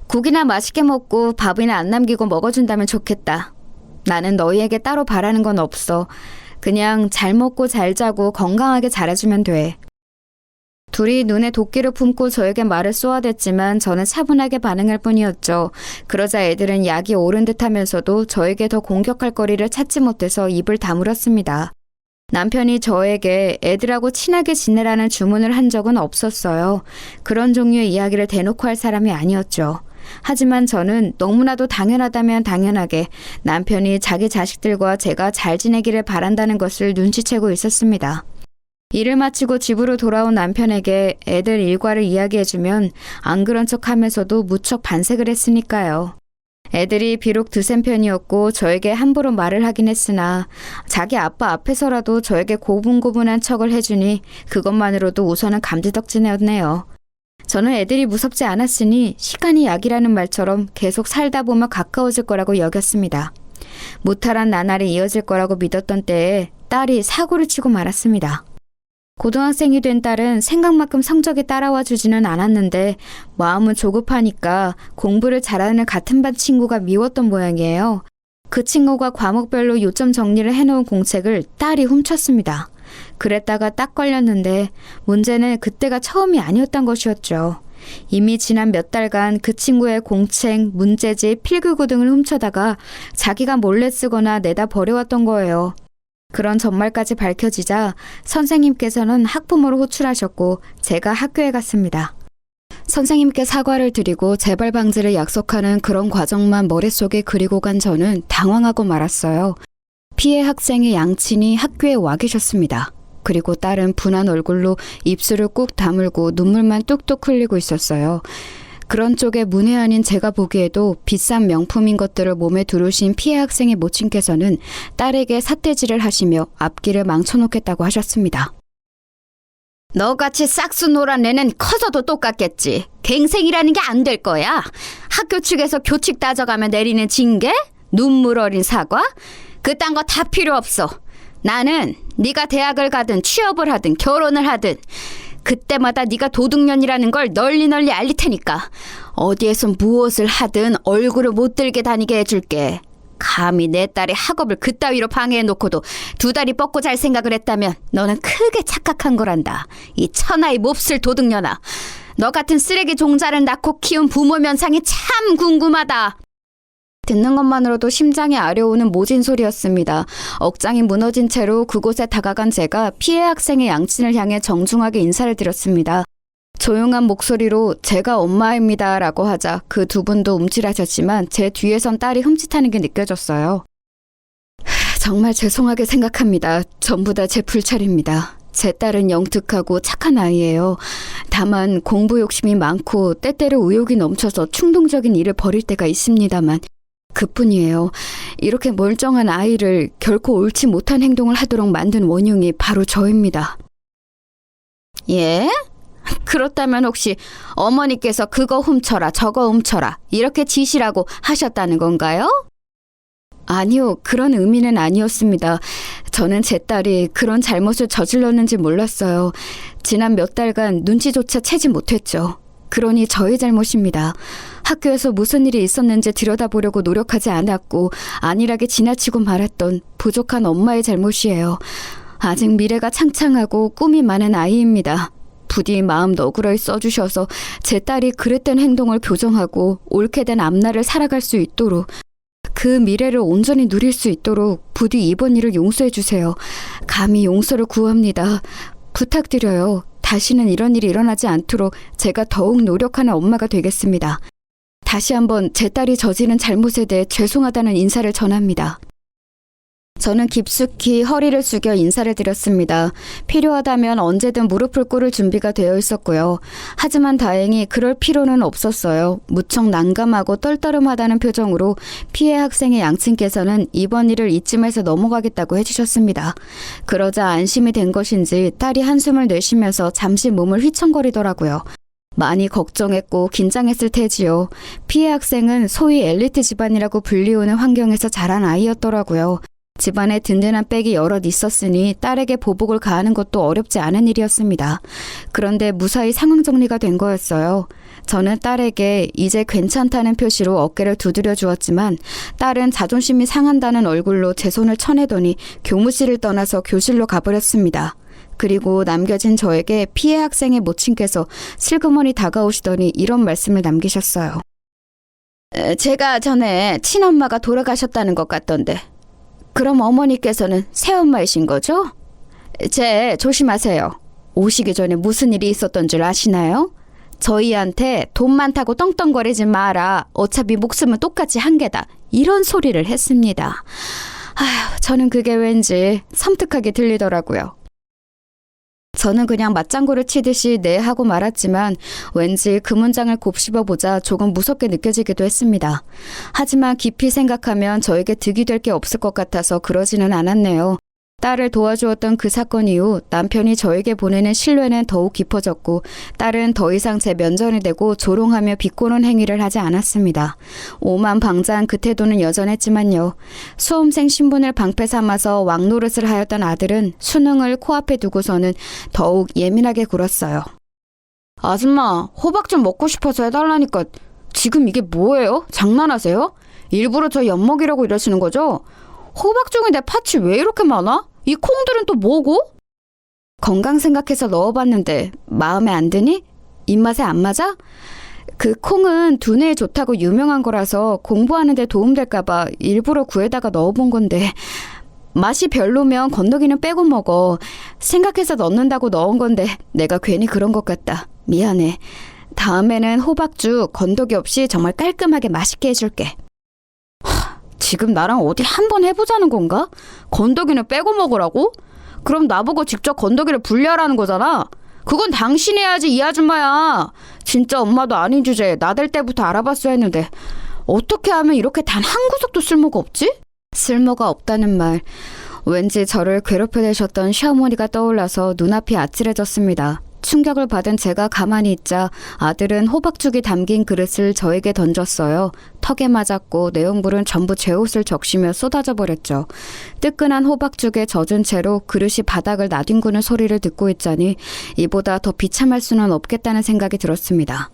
국이나 맛있게 먹고 밥이나 안 남기고 먹어준다면 좋겠다. 나는 너희에게 따로 바라는 건 없어. 그냥 잘 먹고 잘 자고 건강하게 자라주면 돼. 둘이 눈에 도끼를 품고 저에게 말을 쏘아댔지만 저는 차분하게 반응할 뿐이었죠. 그러자 애들은 약이 오른 듯하면서도 저에게 더 공격할 거리를 찾지 못해서 입을 다물었습니다. 남편이 저에게 애들하고 친하게 지내라는 주문을 한 적은 없었어요. 그런 종류의 이야기를 대놓고 할 사람이 아니었죠. 하지만 저는 너무나도 당연하다면 당연하게 남편이 자기 자식들과 제가 잘 지내기를 바란다는 것을 눈치채고 있었습니다. 일을 마치고 집으로 돌아온 남편에게 애들 일과를 이야기해주면 안 그런 척하면서도 무척 반색을 했으니까요. 애들이 비록 드센 편이었고 저에게 함부로 말을 하긴 했으나 자기 아빠 앞에서라도 저에게 고분고분한 척을 해주니 그것만으로도 우선은 감지덕지네였네요. 저는 애들이 무섭지 않았으니 시간이 약이라는 말처럼 계속 살다 보면 가까워질 거라고 여겼습니다. 무탈한 나날이 이어질 거라고 믿었던 때에 딸이 사고를 치고 말았습니다. 고등학생이 된 딸은 생각만큼 성적이 따라와 주지는 않았는데 마음은 조급하니까 공부를 잘하는 같은 반 친구가 미웠던 모양이에요. 그 친구가 과목별로 요점 정리를 해놓은 공책을 딸이 훔쳤습니다. 그랬다가 딱 걸렸는데 문제는 그때가 처음이 아니었던 것이었죠. 이미 지난 몇 달간 그 친구의 공책, 문제집, 필기구 등을 훔쳐다가 자기가 몰래 쓰거나 내다 버려왔던 거예요. 그런 전말까지 밝혀지자 선생님께서는 학부모를 호출하셨고 제가 학교에 갔습니다. 선생님께 사과를 드리고 재발 방지를 약속하는 그런 과정만 머릿속에 그리고 간 저는 당황하고 말았어요. 피해 학생의 양친이 학교에 와 계셨습니다. 그리고 딸은 분한 얼굴로 입술을 꾹 다물고 눈물만 뚝뚝 흘리고 있었어요. 그런 쪽에 문외 아닌 제가 보기에도 비싼 명품인 것들을 몸에 두르신 피해 학생의 모친께서는 딸에게 삿대질을 하시며 앞길을 망쳐놓겠다고 하셨습니다. 너같이 싹수 노란 애는 커서도 똑같겠지. 갱생이라는 게 안 될 거야. 학교 측에서 교칙 따져가며 내리는 징계? 눈물 어린 사과? 그딴 거 다 필요 없어. 나는 네가 대학을 가든 취업을 하든 결혼을 하든 그때마다 네가 도둑년이라는 걸 널리 알릴 테니까 어디에서 무엇을 하든 얼굴을 못 들게 다니게 해줄게. 감히 내 딸의 학업을 그따위로 방해해놓고도 두 다리 뻗고 잘 생각을 했다면 너는 크게 착각한 거란다. 이 천하의 몹쓸 도둑년아. 너 같은 쓰레기 종자를 낳고 키운 부모 면상이 참 궁금하다. 듣는 것만으로도 심장이 아려오는 모진 소리였습니다. 억장이 무너진 채로 그곳에 다가간 제가 피해 학생의 양친을 향해 정중하게 인사를 드렸습니다. 조용한 목소리로 제가 엄마입니다 라고 하자 그 두 분도 움찔하셨지만 제 뒤에선 딸이 흠칫하는 게 느껴졌어요. 정말 죄송하게 생각합니다. 전부 다 제 불찰입니다. 제 딸은 영특하고 착한 아이예요. 다만 공부 욕심이 많고 때때로 의욕이 넘쳐서 충동적인 일을 벌일 때가 있습니다만 그뿐이에요. 이렇게 멀쩡한 아이를 결코 옳지 못한 행동을 하도록 만든 원흉이 바로 저입니다. 예? 그렇다면 혹시 어머니께서 그거 훔쳐라 저거 훔쳐라 이렇게 지시라고 하셨다는 건가요? 아니요, 그런 의미는 아니었습니다. 저는 제 딸이 그런 잘못을 저질렀는지 몰랐어요. 지난 몇 달간 눈치조차 채지 못했죠. 그러니 저의 잘못입니다. 학교에서 무슨 일이 있었는지 들여다보려고 노력하지 않았고 안일하게 지나치고 말았던 부족한 엄마의 잘못이에요. 아직 미래가 창창하고 꿈이 많은 아이입니다. 부디 마음 너그러이 써주셔서 제 딸이 그랬던 행동을 교정하고 옳게 된 앞날을 살아갈 수 있도록 그 미래를 온전히 누릴 수 있도록 부디 이번 일을 용서해 주세요. 감히 용서를 구합니다. 부탁드려요. 다시는 이런 일이 일어나지 않도록 제가 더욱 노력하는 엄마가 되겠습니다. 다시 한번 제 딸이 저지른 잘못에 대해 죄송하다는 인사를 전합니다. 저는 깊숙이 허리를 숙여 인사를 드렸습니다. 필요하다면 언제든 무릎을 꿇을 준비가 되어 있었고요. 하지만 다행히 그럴 필요는 없었어요. 무척 난감하고 떨떠름하다는 표정으로 피해 학생의 양친께서는 이번 일을 이쯤에서 넘어가겠다고 해주셨습니다. 그러자 안심이 된 것인지 딸이 한숨을 내쉬면서 잠시 몸을 휘청거리더라고요. 많이 걱정했고 긴장했을 테지요. 피해 학생은 소위 엘리트 집안이라고 불리우는 환경에서 자란 아이였더라고요. 집안에 든든한 백이 여럿 있었으니 딸에게 보복을 가하는 것도 어렵지 않은 일이었습니다. 그런데 무사히 상황 정리가 된 거였어요. 저는 딸에게 이제 괜찮다는 표시로 어깨를 두드려 주었지만 딸은 자존심이 상한다는 얼굴로 제 손을 쳐내더니 교무실을 떠나서 교실로 가버렸습니다. 그리고 남겨진 저에게 피해 학생의 모친께서 슬그머니 다가오시더니 이런 말씀을 남기셨어요. 제가 전에 친엄마가 돌아가셨다는 것 같던데 그럼 어머니께서는 새엄마이신 거죠? 조심하세요. 오시기 전에 무슨 일이 있었던 줄 아시나요? 저희한테 돈 많다고 떵떵거리지 마라. 어차피 목숨은 똑같이 한 개다. 이런 소리를 했습니다. 아휴, 저는 그게 왠지 섬뜩하게 들리더라고요. 저는 그냥 맞장구를 치듯이 네 하고 말았지만 왠지 그 문장을 곱씹어보자 조금 무섭게 느껴지기도 했습니다. 하지만 깊이 생각하면 저에게 득이 될 게 없을 것 같아서 그러지는 않았네요. 딸을 도와주었던 그 사건 이후 남편이 저에게 보내는 신뢰는 더욱 깊어졌고 딸은 더 이상 제 면전이 되고 조롱하며 비꼬는 행위를 하지 않았습니다. 오만방자한 그 태도는 여전했지만요. 수험생 신분을 방패 삼아서 왕노릇을 하였던 아들은 수능을 코앞에 두고서는 더욱 예민하게 굴었어요. 아줌마, 호박 좀 먹고 싶어서 해달라니까 지금 이게 뭐예요? 장난하세요? 일부러 저 엿먹이려고 이러시는 거죠? 호박 중에 팥이 왜 이렇게 많아? 이 콩들은 또 뭐고? 건강 생각해서 넣어봤는데 마음에 안 드니? 입맛에 안 맞아? 그 콩은 두뇌에 좋다고 유명한 거라서 공부하는 데 도움될까봐 일부러 구에다가 넣어본 건데 맛이 별로면 건더기는 빼고 먹어. 생각해서 넣는다고 넣은 건데 내가 괜히 그런 것 같다. 미안해. 다음에는 호박죽 건더기 없이 정말 깔끔하게 맛있게 해줄게. 지금 나랑 어디 한번 해보자는 건가? 건더기는 빼고 먹으라고? 그럼 나보고 직접 건더기를 분리하라는 거잖아. 그건 당신이 해야지 이 아줌마야. 진짜 엄마도 아닌 주제에 나댈 때부터 알아봤어야 했는데 어떻게 하면 이렇게 단 한 구석도 쓸모가 없지? 쓸모가 없다는 말. 왠지 저를 괴롭혀대셨던 시어머니가 떠올라서 눈앞이 아찔해졌습니다. 충격을 받은 제가 가만히 있자 아들은 호박죽이 담긴 그릇을 저에게 던졌어요. 턱에 맞았고 내용물은 전부 제 옷을 적시며 쏟아져 버렸죠. 뜨끈한 호박죽에 젖은 채로 그릇이 바닥을 나뒹구는 소리를 듣고 있자니 이보다 더 비참할 수는 없겠다는 생각이 들었습니다.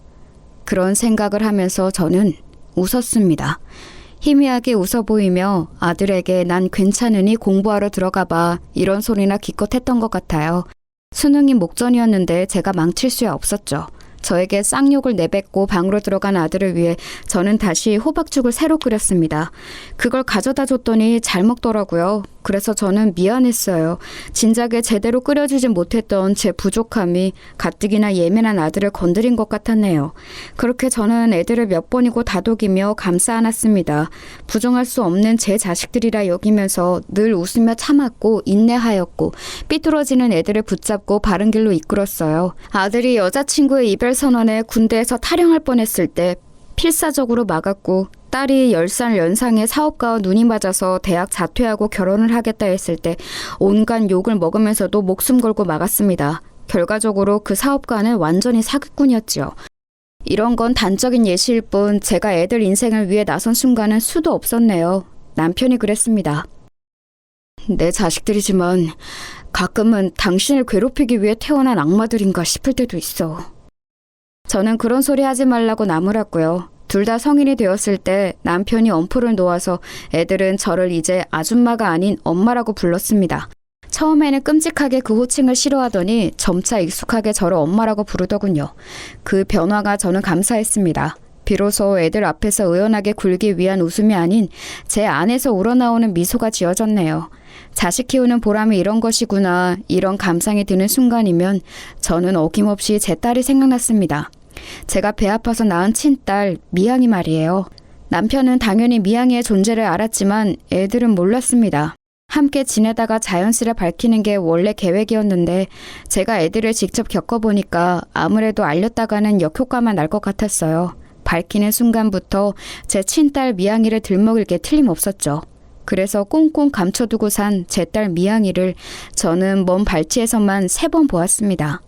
그런 생각을 하면서 저는 웃었습니다. 희미하게 웃어 보이며 아들에게 난 괜찮으니 공부하러 들어가 봐 이런 소리나 기껏 했던 것 같아요. 수능이 목전이었는데 제가 망칠 수야 없었죠. 저에게 쌍욕을 내뱉고 방으로 들어간 아들을 위해 저는 다시 호박죽을 새로 끓였습니다. 그걸 가져다 줬더니 잘 먹더라고요. 그래서 저는 미안했어요. 진작에 제대로 끓여주지 못했던 제 부족함이 가뜩이나 예민한 아들을 건드린 것 같았네요. 그렇게 저는 애들을 몇 번이고 다독이며 감싸 안았습니다. 부정할 수 없는 제 자식들이라 여기면서 늘 웃으며 참았고 인내하였고 삐뚤어지는 애들을 붙잡고 바른 길로 이끌었어요. 아들이 여자친구의 이별 선언에 군대에서 탈영할 뻔했을 때 필사적으로 막았고 딸이 10살 연상의 사업가와 눈이 맞아서 대학 자퇴하고 결혼을 하겠다 했을 때 온갖 욕을 먹으면서도 목숨 걸고 막았습니다. 결과적으로 그 사업가는 완전히 사기꾼이었지요. 이런 건 단적인 예시일 뿐 제가 애들 인생을 위해 나선 순간은 수도 없었네요. 남편이 그랬습니다. 내 자식들이지만 가끔은 당신을 괴롭히기 위해 태어난 악마들인가 싶을 때도 있어. 저는 그런 소리 하지 말라고 나무랐고요. 둘 다 성인이 되었을 때 남편이 엄포를 놓아서 애들은 저를 이제 아줌마가 아닌 엄마라고 불렀습니다. 처음에는 끔찍하게 그 호칭을 싫어하더니 점차 익숙하게 저를 엄마라고 부르더군요. 그 변화가 저는 감사했습니다. 비로소 애들 앞에서 의연하게 굴기 위한 웃음이 아닌 제 안에서 우러나오는 미소가 지어졌네요. 자식 키우는 보람이 이런 것이구나, 이런 감상이 드는 순간이면 저는 어김없이 제 딸이 생각났습니다. 제가 배 아파서 낳은 친딸 미양이 말이에요. 남편은 당연히 미양이의 존재를 알았지만 애들은 몰랐습니다. 함께 지내다가 자연스레 밝히는 게 원래 계획이었는데 제가 애들을 직접 겪어보니까 아무래도 알렸다가는 역효과만 날 것 같았어요. 밝히는 순간부터 제 친딸 미양이를 들먹일 게 틀림없었죠. 그래서 꽁꽁 감춰두고 산 제 딸 미양이를 저는 먼 발치에서만 3번 보았습니다.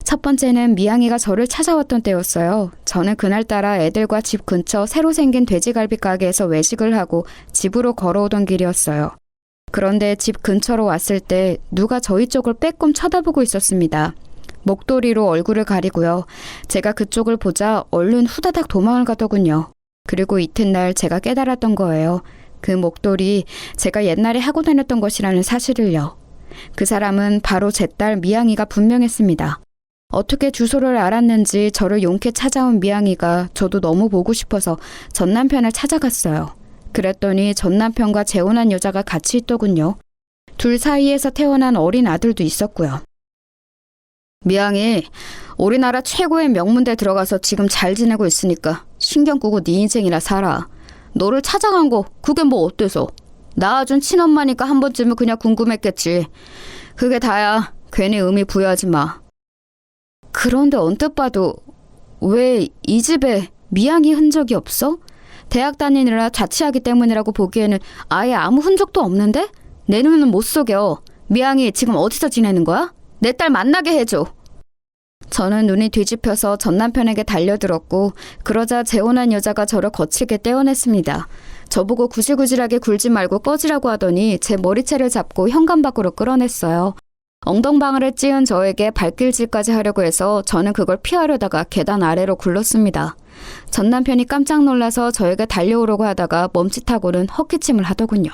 첫 번째는 미양이가 저를 찾아왔던 때였어요. 저는 그날따라 애들과 집 근처 새로 생긴 돼지갈비 가게에서 외식을 하고 집으로 걸어오던 길이었어요. 그런데 집 근처로 왔을 때 누가 저희 쪽을 빼꼼 쳐다보고 있었습니다. 목도리로 얼굴을 가리고요. 제가 그쪽을 보자 얼른 후다닥 도망을 가더군요. 그리고 이튿날 제가 깨달았던 거예요. 그 목도리 제가 옛날에 하고 다녔던 것이라는 사실을요. 그 사람은 바로 제 딸 미양이가 분명했습니다. 어떻게 주소를 알았는지 저를 용케 찾아온 미양이가 저도 너무 보고 싶어서 전 남편을 찾아갔어요. 그랬더니 전 남편과 재혼한 여자가 같이 있더군요. 둘 사이에서 태어난 어린 아들도 있었고요. 미양이, 우리나라 최고의 명문대 들어가서 지금 잘 지내고 있으니까 신경 끄고 네 인생이나 살아. 너를 찾아간 거 그게 뭐 어때서? 낳아준 친엄마니까 한 번쯤은 그냥 궁금했겠지. 그게 다야. 괜히 의미 부여하지 마. 그런데 언뜻 봐도 왜 이 집에 미양이 흔적이 없어? 대학 다니느라 자취하기 때문이라고 보기에는 아예 아무 흔적도 없는데? 내 눈은 못 속여. 미양이 지금 어디서 지내는 거야? 내 딸 만나게 해줘. 저는 눈이 뒤집혀서 전 남편에게 달려들었고 그러자 재혼한 여자가 저를 거칠게 떼어냈습니다. 저보고 구질구질하게 굴지 말고 꺼지라고 하더니 제 머리채를 잡고 현관 밖으로 끌어냈어요. 엉덩방아를 찧은 저에게 발길질까지 하려고 해서 저는 그걸 피하려다가 계단 아래로 굴렀습니다. 전 남편이 깜짝 놀라서 저에게 달려오려고 하다가 멈칫하고는 헛기침을 하더군요.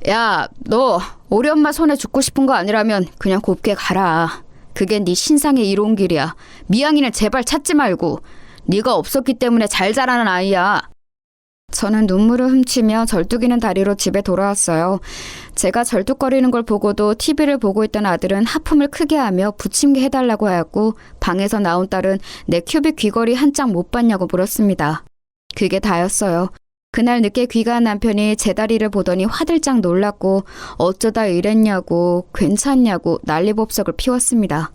야, 너 우리 엄마 손에 죽고 싶은 거 아니라면 그냥 곱게 가라. 그게 네 신상의 이로운 길이야. 미양이는 제발 찾지 말고. 네가 없었기 때문에 잘 자라는 아이야. 저는 눈물을 훔치며 절뚝이는 다리로 집에 돌아왔어요. 제가 절뚝거리는 걸 보고도 TV를 보고 있던 아들은 하품을 크게 하며 부침개 해달라고 하였고 방에서 나온 딸은 내 큐빅 귀걸이 한 짝 못 봤냐고 물었습니다. 그게 다였어요. 그날 늦게 귀가한 남편이 제 다리를 보더니 화들짝 놀랐고 어쩌다 이랬냐고 괜찮냐고 난리법석을 피웠습니다.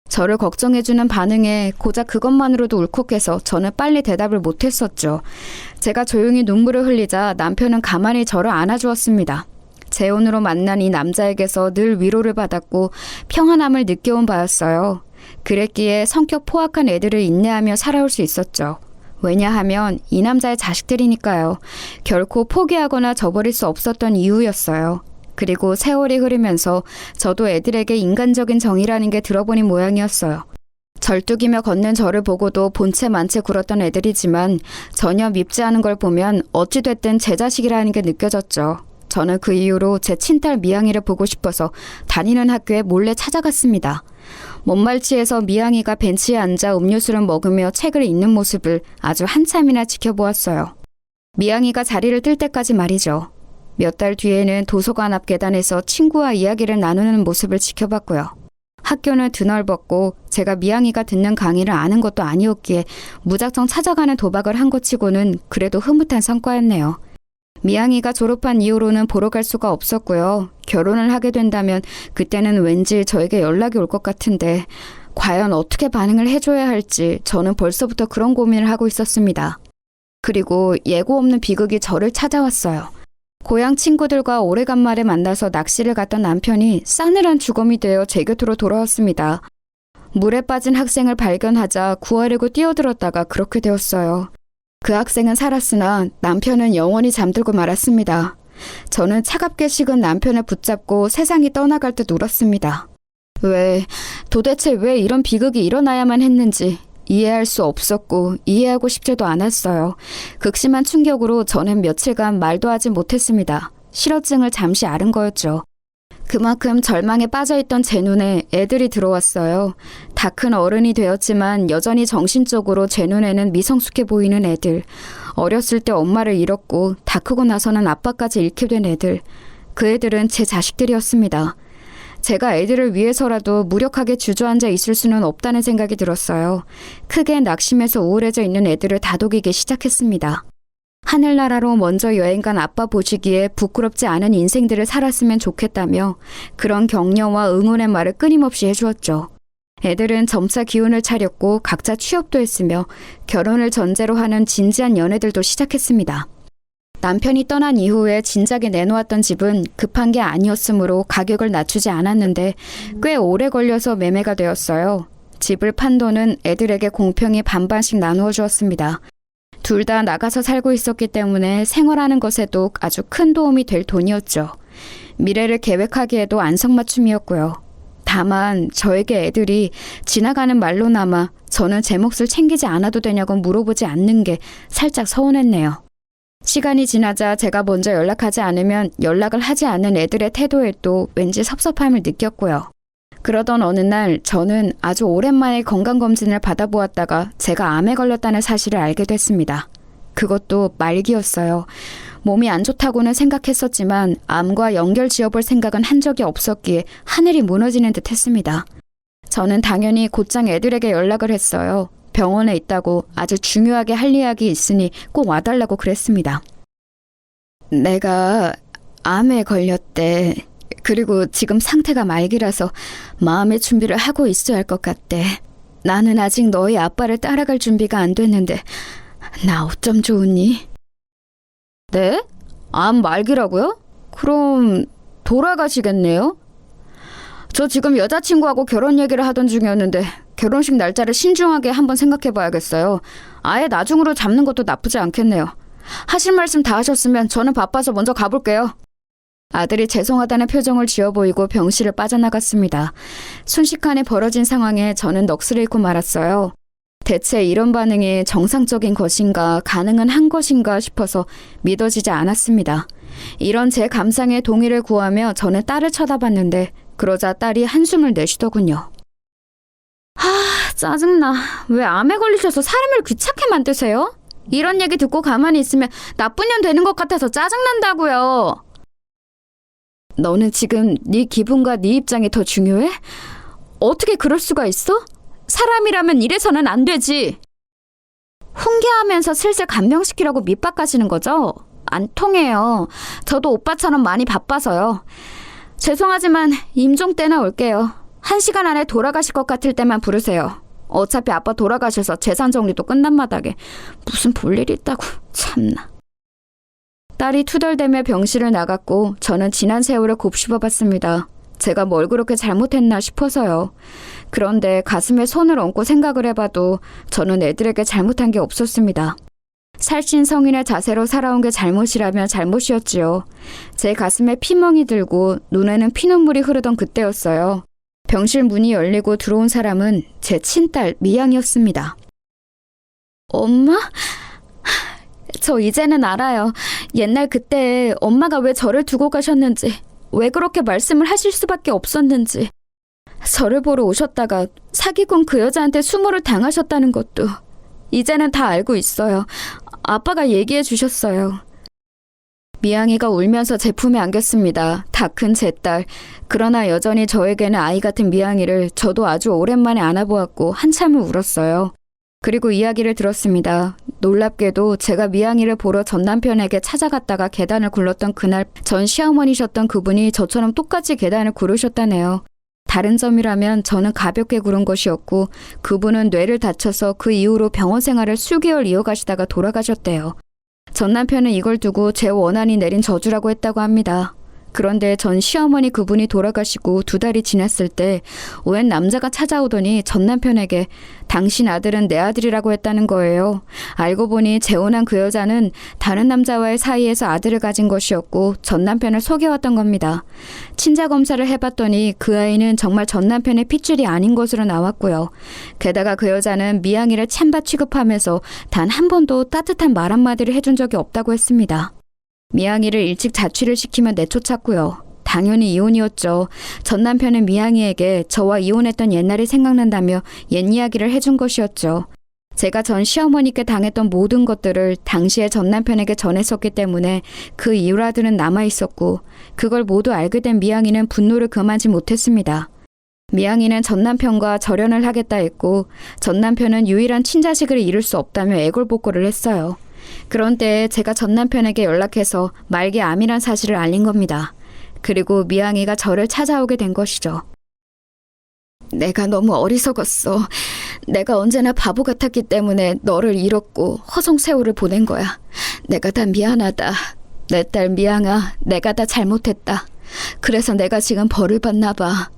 저를 걱정해주는 반응에 고작 그것만으로도 울컥해서 저는 빨리 대답을 못했었죠. 제가 조용히 눈물을 흘리자 남편은 가만히 저를 안아주었습니다. 재혼으로 만난 이 남자에게서 늘 위로를 받았고 평안함을 느껴온 바였어요. 그랬기에 성격 포악한 애들을 인내하며 살아올 수 있었죠. 왜냐하면 이 남자의 자식들이니까요. 결코 포기하거나 저버릴 수 없었던 이유였어요. 그리고 세월이 흐르면서 저도 애들에게 인간적인 정이라는 게 들어보니 모양이었어요. 절뚝이며 걷는 저를 보고도 본체 만체 굴었던 애들이지만 전혀 밉지 않은 걸 보면 어찌됐든 제 자식이라는 게 느껴졌죠. 저는 그 이후로 제 친딸 미양이를 보고 싶어서 다니는 학교에 몰래 찾아갔습니다. 먼말치에서 미양이가 벤치에 앉아 음료수를 먹으며 책을 읽는 모습을 아주 한참이나 지켜보았어요. 미양이가 자리를 뜰 때까지 말이죠. 몇 달 뒤에는 도서관 앞 계단에서 친구와 이야기를 나누는 모습을 지켜봤고요. 학교는 드넓었고 제가 미양이가 듣는 강의를 아는 것도 아니었기에 무작정 찾아가는 도박을 한 것 치고는 그래도 흐뭇한 성과였네요. 미양이가 졸업한 이후로는 보러 갈 수가 없었고요. 결혼을 하게 된다면 그때는 왠지 저에게 연락이 올 것 같은데 과연 어떻게 반응을 해줘야 할지 저는 벌써부터 그런 고민을 하고 있었습니다. 그리고 예고 없는 비극이 저를 찾아왔어요. 고향 친구들과 오래간만에 만나서 낚시를 갔던 남편이 싸늘한 죽음이 되어 제 곁으로 돌아왔습니다. 물에 빠진 학생을 발견하자 구하려고 뛰어들었다가 그렇게 되었어요. 그 학생은 살았으나 남편은 영원히 잠들고 말았습니다. 저는 차갑게 식은 남편을 붙잡고 세상이 떠나갈 듯 울었습니다. 도대체 왜 이런 비극이 일어나야만 했는지 이해할 수 없었고 이해하고 싶지도 않았어요. 극심한 충격으로 저는 며칠간 말도 하지 못했습니다. 실어증을 잠시 앓은 거였죠. 그만큼 절망에 빠져있던 제 눈에 애들이 들어왔어요. 다 큰 어른이 되었지만 여전히 정신적으로 제 눈에는 미성숙해 보이는 애들. 어렸을 때 엄마를 잃었고 다 크고 나서는 아빠까지 잃게 된 애들. 그 애들은 제 자식들이었습니다. 제가 애들을 위해서라도 무력하게 주저앉아 있을 수는 없다는 생각이 들었어요. 크게 낙심해서 우울해져 있는 애들을 다독이기 시작했습니다. 하늘나라로 먼저 여행 간 아빠 보시기에 부끄럽지 않은 인생들을 살았으면 좋겠다며 그런 격려와 응원의 말을 끊임없이 해주었죠. 애들은 점차 기운을 차렸고 각자 취업도 했으며 결혼을 전제로 하는 진지한 연애들도 시작했습니다. 남편이 떠난 이후에 진작에 내놓았던 집은 급한 게 아니었으므로 가격을 낮추지 않았는데 꽤 오래 걸려서 매매가 되었어요. 집을 판 돈은 애들에게 공평히 반반씩 나누어 주었습니다. 둘 다 나가서 살고 있었기 때문에 생활하는 것에도 아주 큰 도움이 될 돈이었죠. 미래를 계획하기에도 안성맞춤이었고요. 다만 저에게 애들이 지나가는 말로나마 저는 제 몫을 챙기지 않아도 되냐고 물어보지 않는 게 살짝 서운했네요. 시간이 지나자 제가 먼저 연락하지 않으면 연락을 하지 않는 애들의 태도에도 왠지 섭섭함을 느꼈고요. 그러던 어느 날 저는 아주 오랜만에 건강검진을 받아보았다가 제가 암에 걸렸다는 사실을 알게 됐습니다. 그것도 말기였어요. 몸이 안 좋다고는 생각했었지만 암과 연결 지어볼 생각은 한 적이 없었기에 하늘이 무너지는 듯 했습니다. 저는 당연히 곧장 애들에게 연락을 했어요. 병원에 있다고 아주 중요하게 할 이야기 있으니 꼭 와달라고 그랬습니다. 내가 암에 걸렸대. 그리고 지금 상태가 말기라서 마음의 준비를 하고 있어야 할 것 같대. 나는 아직 너희 아빠를 따라갈 준비가 안 됐는데 나 어쩜 좋으니? 네? 암 말기라고요? 그럼 돌아가시겠네요? 저 지금 여자친구하고 결혼 얘기를 하던 중이었는데 결혼식 날짜를 신중하게 한번 생각해봐야겠어요. 아예 나중으로 잡는 것도 나쁘지 않겠네요. 하실 말씀 다 하셨으면 저는 바빠서 먼저 가볼게요. 아들이 죄송하다는 표정을 지어 보이고 병실을 빠져나갔습니다. 순식간에 벌어진 상황에 저는 넋을 잃고 말았어요. 대체 이런 반응이 정상적인 것인가 가능은 한 것인가 싶어서 믿어지지 않았습니다. 이런 제 감상에 동의를 구하며 저는 딸을 쳐다봤는데 그러자 딸이 한숨을 내쉬더군요. 짜증나. 왜 암에 걸리셔서 사람을 귀찮게 만드세요? 이런 얘기 듣고 가만히 있으면 나쁜 년 되는 것 같아서 짜증난다고요. 너는 지금 네 기분과 네 입장이 더 중요해? 어떻게 그럴 수가 있어? 사람이라면 이래서는 안 되지. 훈계하면서 슬슬 감명시키려고 밑바까시는 거죠? 안 통해요. 저도 오빠처럼 많이 바빠서요. 죄송하지만 임종 때나 올게요. 1시간 안에 돌아가실 것 같을 때만 부르세요. 어차피 아빠 돌아가셔서 재산 정리도 끝난 마당에 무슨 볼일이 있다고. 참나. 딸이 투덜대며 병실을 나갔고 저는 지난 세월을 곱씹어봤습니다. 제가 뭘 그렇게 잘못했나 싶어서요. 그런데 가슴에 손을 얹고 생각을 해봐도 저는 애들에게 잘못한 게 없었습니다. 살찐 성인의 자세로 살아온 게 잘못이라면 잘못이었지요. 제 가슴에 피멍이 들고 눈에는 피눈물이 흐르던 그때였어요. 병실 문이 열리고 들어온 사람은 제 친딸 미양이었습니다. 엄마? 저 이제는 알아요. 옛날 그때 엄마가 왜 저를 두고 가셨는지, 왜 그렇게 말씀을 하실 수밖에 없었는지. 저를 보러 오셨다가 사기꾼 그 여자한테 수모를 당하셨다는 것도 이제는 다 알고 있어요. 아빠가 얘기해 주셨어요. 미양이가 울면서 제 품에 안겼습니다. 다 큰 제 딸. 그러나 여전히 저에게는 아이 같은 미양이를 저도 아주 오랜만에 안아보았고 한참을 울었어요. 그리고 이야기를 들었습니다. 놀랍게도 제가 미양이를 보러 전 남편에게 찾아갔다가 계단을 굴렀던 그날 전 시어머니셨던 그분이 저처럼 똑같이 계단을 구르셨다네요. 다른 점이라면 저는 가볍게 구른 것이었고 그분은 뇌를 다쳐서 그 이후로 병원 생활을 수개월 이어가시다가 돌아가셨대요. 전 남편은 이걸 두고 제 원한이 내린 저주라고 했다고 합니다. 그런데 전 시어머니 그분이 돌아가시고 2달이 지났을 때 웬 남자가 찾아오더니 전 남편에게 당신 아들은 내 아들이라고 했다는 거예요. 알고 보니 재혼한 그 여자는 다른 남자와의 사이에서 아들을 가진 것이었고 전 남편을 속여왔던 겁니다. 친자 검사를 해봤더니 그 아이는 정말 전 남편의 핏줄이 아닌 것으로 나왔고요. 게다가 그 여자는 미양이를 찬밥 취급하면서 단 한 번도 따뜻한 말 한마디를 해준 적이 없다고 했습니다. 미양이를 일찍 자취를 시키며 내쫓았고요. 당연히 이혼이었죠. 전 남편은 미양이에게 저와 이혼했던 옛날이 생각난다며 옛 이야기를 해준 것이었죠. 제가 전 시어머니께 당했던 모든 것들을 당시에 전 남편에게 전했었기 때문에 그 일화들은 남아있었고 그걸 모두 알게 된 미양이는 분노를 금하지 못했습니다. 미양이는 전 남편과 절연을 하겠다 했고 전 남편은 유일한 친자식을 잃을 수 없다며 애걸복걸을 했어요. 그런 때에 제가 전 남편에게 연락해서 말기 암이란 사실을 알린 겁니다. 그리고 미양이가 저를 찾아오게 된 것이죠. 내가 너무 어리석었어. 내가 언제나 바보 같았기 때문에 너를 잃었고 허송세월을 보낸 거야. 내가 다 미안하다. 내 딸 미양아, 내가 다 잘못했다. 그래서 내가 지금 벌을 받나 봐.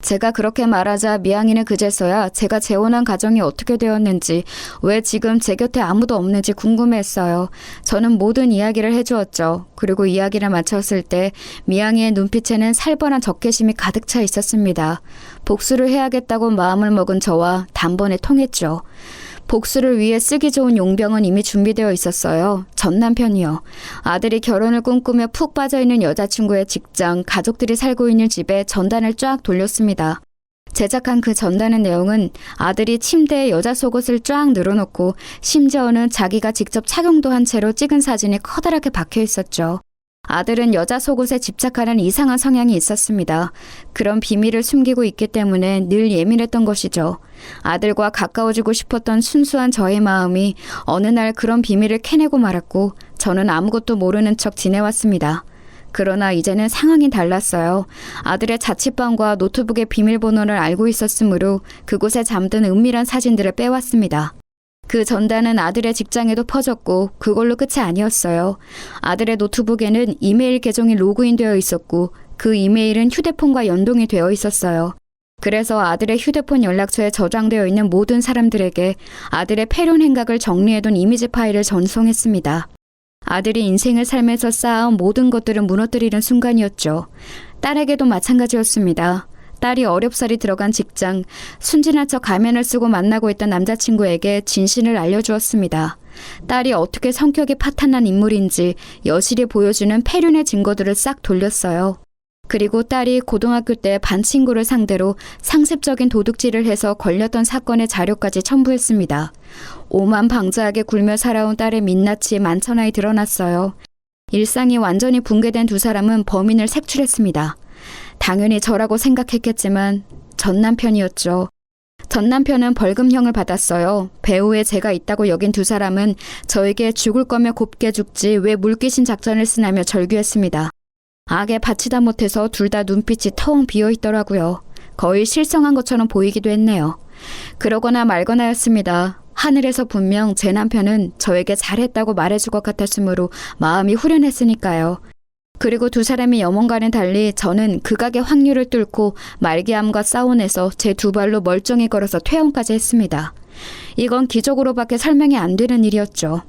제가 그렇게 말하자 미양이는 그제서야 제가 재혼한 가정이 어떻게 되었는지, 왜 지금 제 곁에 아무도 없는지 궁금해했어요. 저는 모든 이야기를 해주었죠. 그리고 이야기를 마쳤을 때 미양이의 눈빛에는 살벌한 적개심이 가득 차 있었습니다. 복수를 해야겠다고 마음을 먹은 저와 단번에 통했죠. 복수를 위해 쓰기 좋은 용병은 이미 준비되어 있었어요. 전 남편이요. 아들이 결혼을 꿈꾸며 푹 빠져있는 여자친구의 직장, 가족들이 살고 있는 집에 전단을 쫙 돌렸습니다. 제작한 그 전단의 내용은 아들이 침대에 여자 속옷을 쫙 늘어놓고 심지어는 자기가 직접 착용도 한 채로 찍은 사진이 커다랗게 박혀 있었죠. 아들은 여자 속옷에 집착하는 이상한 성향이 있었습니다. 그런 비밀을 숨기고 있기 때문에 늘 예민했던 것이죠. 아들과 가까워지고 싶었던 순수한 저의 마음이 어느 날 그런 비밀을 캐내고 말았고 저는 아무것도 모르는 척 지내왔습니다. 그러나 이제는 상황이 달랐어요. 아들의 자취방과 노트북의 비밀번호를 알고 있었으므로 그곳에 잠든 은밀한 사진들을 빼왔습니다. 그 전단은 아들의 직장에도 퍼졌고 그걸로 끝이 아니었어요. 아들의 노트북에는 이메일 계정이 로그인되어 있었고 그 이메일은 휴대폰과 연동이 되어 있었어요. 그래서 아들의 휴대폰 연락처에 저장되어 있는 모든 사람들에게 아들의 폐륜 행각을 정리해둔 이미지 파일을 전송했습니다. 아들이 인생을 살면서 쌓아온 모든 것들을 무너뜨리는 순간이었죠. 딸에게도 마찬가지였습니다. 딸이 어렵사리 들어간 직장, 순진한 척 가면을 쓰고 만나고 있던 남자친구에게 진실을 알려주었습니다. 딸이 어떻게 성격이 파탄난 인물인지 여실히 보여주는 폐륜의 증거들을 싹 돌렸어요. 그리고 딸이 고등학교 때 반 친구를 상대로 상습적인 도둑질을 해서 걸렸던 사건의 자료까지 첨부했습니다. 오만방자하게 굴며 살아온 딸의 민낯이 만천하에 드러났어요. 일상이 완전히 붕괴된 두 사람은 범인을 색출했습니다. 당연히 저라고 생각했겠지만 전 남편이었죠. 전 남편은 벌금형을 받았어요. 배후에 제가 있다고 여긴 두 사람은 저에게 죽을 거면 곱게 죽지 왜 물귀신 작전을 쓰냐며 절규했습니다. 악에 바치다 못해서 둘 다 눈빛이 텅 비어있더라고요. 거의 실성한 것처럼 보이기도 했네요. 그러거나 말거나였습니다. 하늘에서 분명 제 남편은 저에게 잘했다고 말해줄 것 같았으므로 마음이 후련했으니까요. 그리고 두 사람의 염원과는 달리 저는 극악의 확률을 뚫고 말기암과 싸워내서 제 두 발로 멀쩡히 걸어서 퇴원까지 했습니다. 이건 기적으로밖에 설명이 안 되는 일이었죠.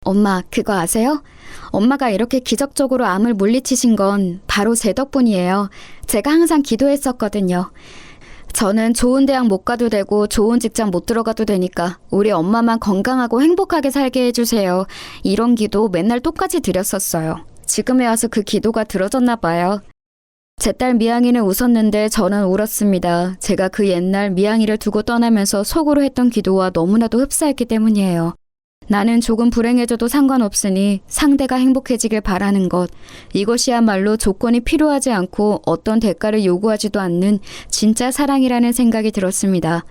엄마, 그거 아세요? 엄마가 이렇게 기적적으로 암을 물리치신 건 바로 제 덕분이에요. 제가 항상 기도했었거든요. 저는 좋은 대학 못 가도 되고 좋은 직장 못 들어가도 되니까 우리 엄마만 건강하고 행복하게 살게 해주세요. 이런 기도 맨날 똑같이 드렸었어요. 지금에 와서 그 기도가 들어졌나 봐요. 제 딸 미양이는 웃었는데 저는 울었습니다. 제가 그 옛날 미양이를 두고 떠나면서 속으로 했던 기도와 너무나도 흡사했기 때문이에요. 나는 조금 불행해져도 상관없으니 상대가 행복해지길 바라는 것. 이것이야말로 조건이 필요하지 않고 어떤 대가를 요구하지도 않는 진짜 사랑이라는 생각이 들었습니다.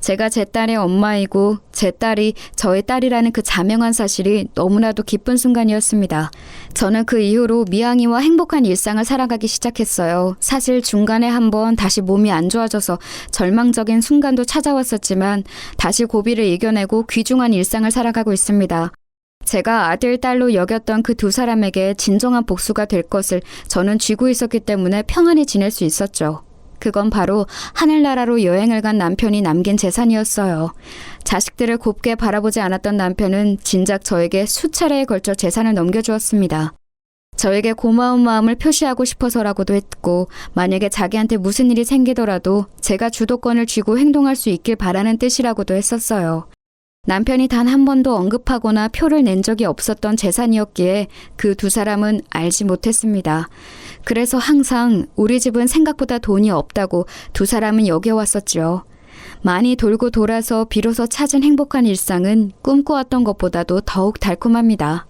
제가 제 딸의 엄마이고 제 딸이 저의 딸이라는 그 자명한 사실이 너무나도 기쁜 순간이었습니다. 저는 그 이후로 미양이와 행복한 일상을 살아가기 시작했어요. 사실 중간에 한번 다시 몸이 안 좋아져서 절망적인 순간도 찾아왔었지만 다시 고비를 이겨내고 귀중한 일상을 살아가고 있습니다. 제가 아들, 딸로 여겼던 그 두 사람에게 진정한 복수가 될 것을 저는 쥐고 있었기 때문에 평안히 지낼 수 있었죠. 그건 바로 하늘나라로 여행을 간 남편이 남긴 재산이었어요. 자식들을 곱게 바라보지 않았던 남편은 진작 저에게 수차례에 걸쳐 재산을 넘겨주었습니다. 저에게 고마운 마음을 표시하고 싶어서라고도 했고, 만약에 자기한테 무슨 일이 생기더라도 제가 주도권을 쥐고 행동할 수 있길 바라는 뜻이라고도 했었어요. 남편이 단 한 번도 언급하거나 표를 낸 적이 없었던 재산이었기에 그 두 사람은 알지 못했습니다. 그래서 항상 우리 집은 생각보다 돈이 없다고 두 사람은 여겨왔었죠. 많이 돌고 돌아서 비로소 찾은 행복한 일상은 꿈꾸었던 것보다도 더욱 달콤합니다.